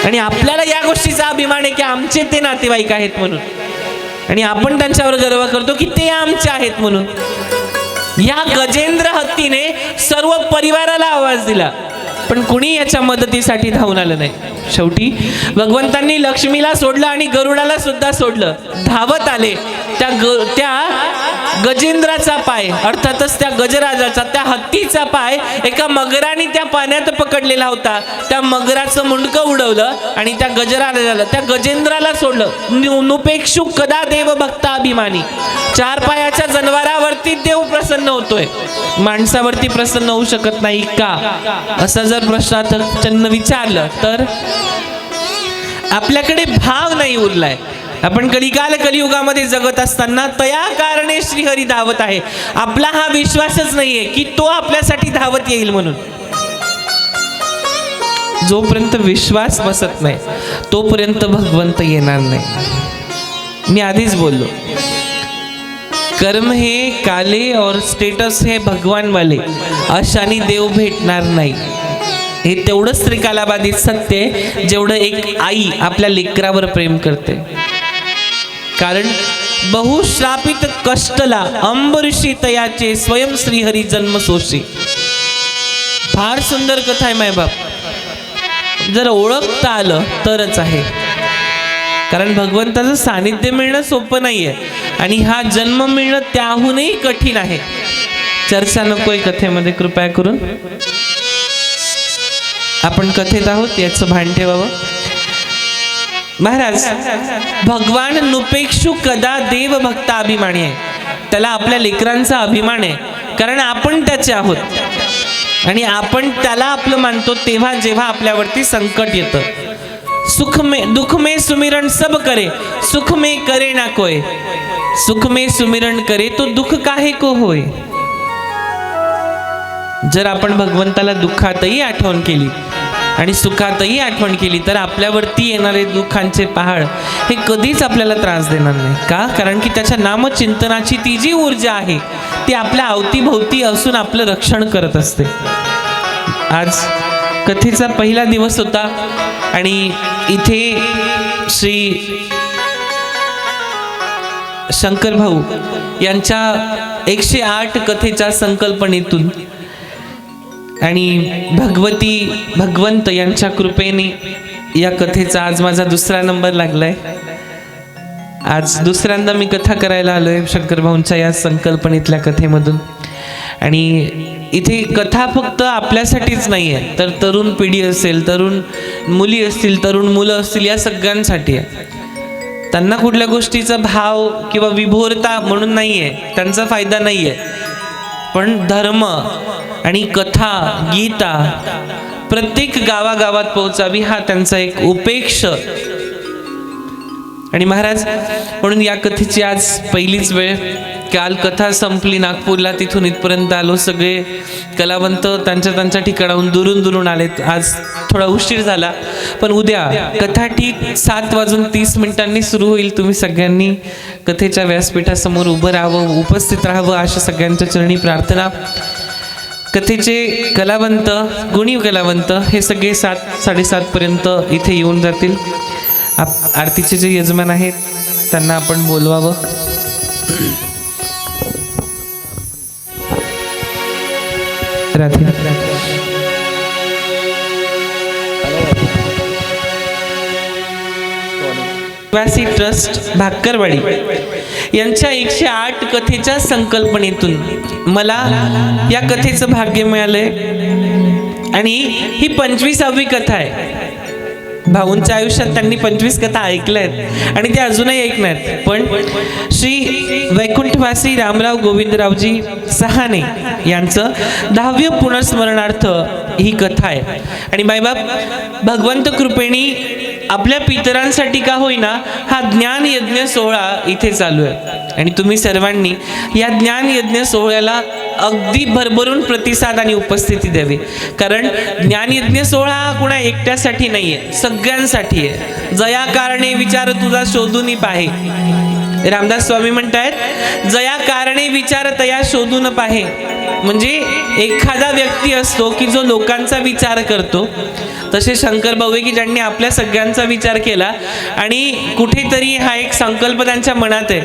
आणि आपल्याला या गोष्टीचा अभिमान आहे की आमचे ते नातेवाईक आहेत म्हणून, आणि आपण त्यांच्यावर गर्व करतो की ते आमचे आहेत म्हणून. या गजेंद्र हत्तीने सर्व परिवाराला आवाज दिला, पण कुणी याच्या मदतीसाठी धावून आलं नाही. शेवटी भगवंतांनी लक्ष्मीला सोडलं आणि गरुडाला सुद्धा सोडलं. धावत आले. त्या गजेंद्राचा पाय अर्थातच त्या गजराजाचा, त्या हत्तीचा पाय एका मगराने त्या पाण्यात पकडलेला होता. त्या मगराचं मुंडकं उडवलं आणि त्या गजराजाला, त्या गजेंद्राला सोडलं. नुपेक्षु कदा देव भक्ता अभिमानी. 4 पायाच्या जनावरावरती देव प्रसन्न होतोय, माणसावरती प्रसन्न होऊ शकत नाही का? असा जर प्रश्नार्थक विचारलं तर आपल्याकडे भाव नाही उरलाय. आपण कलियुगामध्ये जगत असताना तया कारणे श्रीहरी धावत आहे. आपला हा विश्वासच नाहीये की तो आपल्यासाठी धावत येईल म्हणून. जोपर्यंत विश्वास बसत नाही तोपर्यंत भगवंत येणार नाही. मी आधीच बोललो, कर्म हे काले और स्टेटस हे भगवान वाले, अशाने देव भेटणार नाही. हे तेवढंच त्रिकालाबाधित सत्य आहे जेवढं एक आई आपल्या लेकरावर प्रेम करते. कारण बहुश्रापित कष्टला अंबरीशी तयाचे स्वयं श्रीहरी जन्म सोशी. फार सुंदर कथा आहे मायबाप. जर ओळखता आलं तरच आहे. कारण भगवंताचं सानिध्य मिळणं सोपं नाहीये आणि हा जन्म मिळणं त्याहूनही कठीण आहे. चर्चा नकोय कथेमध्ये कृपया करून. आपण कथेत आहोत याचं भान ठेवावं. महाराज, भगवान नुपेक्षु कदा देव भक्ता अभिमानी आहे. त्याला आपल्या लेकरांचा अभिमान आहे कारण आपण त्याचे आहोत आणि आपण त्याला आपलं मानतो तेव्हा जेव्हा आपल्यावरती संकट येतं. सुख में दुख में सुमिरन सब करे, सुख में करे ना कोय. सुख में सुमिरन करे तो दुख काहे को होय. जर आपण भगवंताला दुःखातही आठवण केली आणि सुखातही आठवण केली तर आपल्यावरती येणारे दुःखांचे पहाड हे कधीच आपल्याला त्रास देणार नाही. का? कारण की त्याच्या नामचिंतनाची ती जी ऊर्जा आहे ती आपल्या अवतीभोवती असून आपलं रक्षण करत असते. आज कथेचा पहिला दिवस होता आणि इथे श्री शंकर भाऊ यांच्या 108 कथेच्या संकल्पनेतून आणि भगवंत यांच्या कृपेने या कथेचा आज माझा दुसरा नंबर लागलाय. आज दुसऱ्यांदा मी कथा करायला आलोय शंकर भाऊंच्या या संकल्पनेतल्या कथेमधून. आणि इथे कथा फक्त आपल्यासाठीच नाही आहे, तर तरुण पिढी असेल, तरुण मुली असतील, तरुण मुलं असतील, या सगळ्यांसाठी आहे. त्यांना कुठल्या गोष्टीचा भाव किंवा विभोरता म्हणून नाही आहे, त्यांचा फायदा नाही आहे. पण धर्म आणि कथा गीता प्रत्येक गावागावात पोहोचावी हा त्यांचा एक उपेक्ष. आणि महाराज, म्हणून या कथेची आज पहिलीच वेळ. काल कथा संपली नागपूरला, तिथून इथपर्यंत आलो. सगळे कलावंत त्यांच्या ठिकाणाहून दुरून आलेत. आज थोडा उशीर झाला, पण उद्या कथा ठीक 7:30 सुरू होईल. तुम्ही सगळ्यांनी कथेच्या व्यासपीठासमोर उभं राहावं, उपस्थित राहावं अशा सगळ्यांच्या चरणी प्रार्थना. कथेचे कलावंत, गुणी कलावंत हे सगळे 7-7:30 पर्यंत इथे येऊन जातील. आरतीचे जे यजमान आहेत त्यांना आपण बोलवावं. राधे. निवासी ट्रस्ट भाकरवाडी यांच्या 108 कथेच्या संकल्पनेतून मला या कथेचं भाग्य मिळालंय आणि ही 25वी कथा आहे. भाऊंच्या आयुष्यात त्यांनी 25 कथा ऐकल्या आहेत आणि ते अजूनही ऐकणार. पण श्री वैकुंठवासी रामराव गोविंदरावजी सहाने यांचं 10वे पुनर्स्मरणार्थ ही कथा आहे. आणि मायबाप, भगवंत कृपेनी आपल्या पितरांसाठी का होईना हा ज्ञान यज्ञ सोहळा इथे चालू आहे. आणि तुम्ही सर्वांनी या ज्ञान यज्ञ सोहळ्याला अगदी भरभरून प्रतिसाद आणि उपस्थिती द्यावी. कारण ज्ञानयज्ञ सोहळा हा कुणा एकट्यासाठी नाहीये, सगळ्यांसाठी आहे. जया कारणे विचार तुझा शोधून पाहे. रामदास स्वामी म्हणतायत, जया कारणे विचार तया शोधून पाहे. म्हणजे एखादा व्यक्ती असतो की जो लोकांचा विचार करतो. तसे शंकर भाऊ की ज्यांनी आपल्या सगळ्यांचा विचार केला आणि कुठेतरी हा एक संकल्प त्यांच्या मनात आहे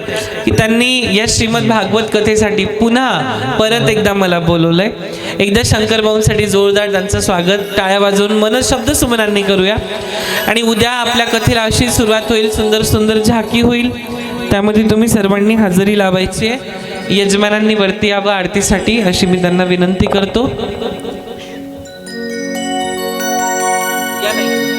की त्यांनी या श्रीमद भागवत कथेसाठी पुन्हा परत एकदा मला बोलवलंय. एकदा शंकर भाऊंसाठी जोरदार त्यांचं स्वागत टाळ्या वाजवून मनशब्द सुमनांनी करूया. आणि उद्या आपल्या कथेला अशी सुरुवात होईल, सुंदर सुंदर झाकी होईल. त्यामध्ये तुम्ही सर्वांनी हजेरी लावायची आहे. यजमानांनी वरती यावं आरतीसाठी अशी मी त्यांना विनंती करतो. या नाही.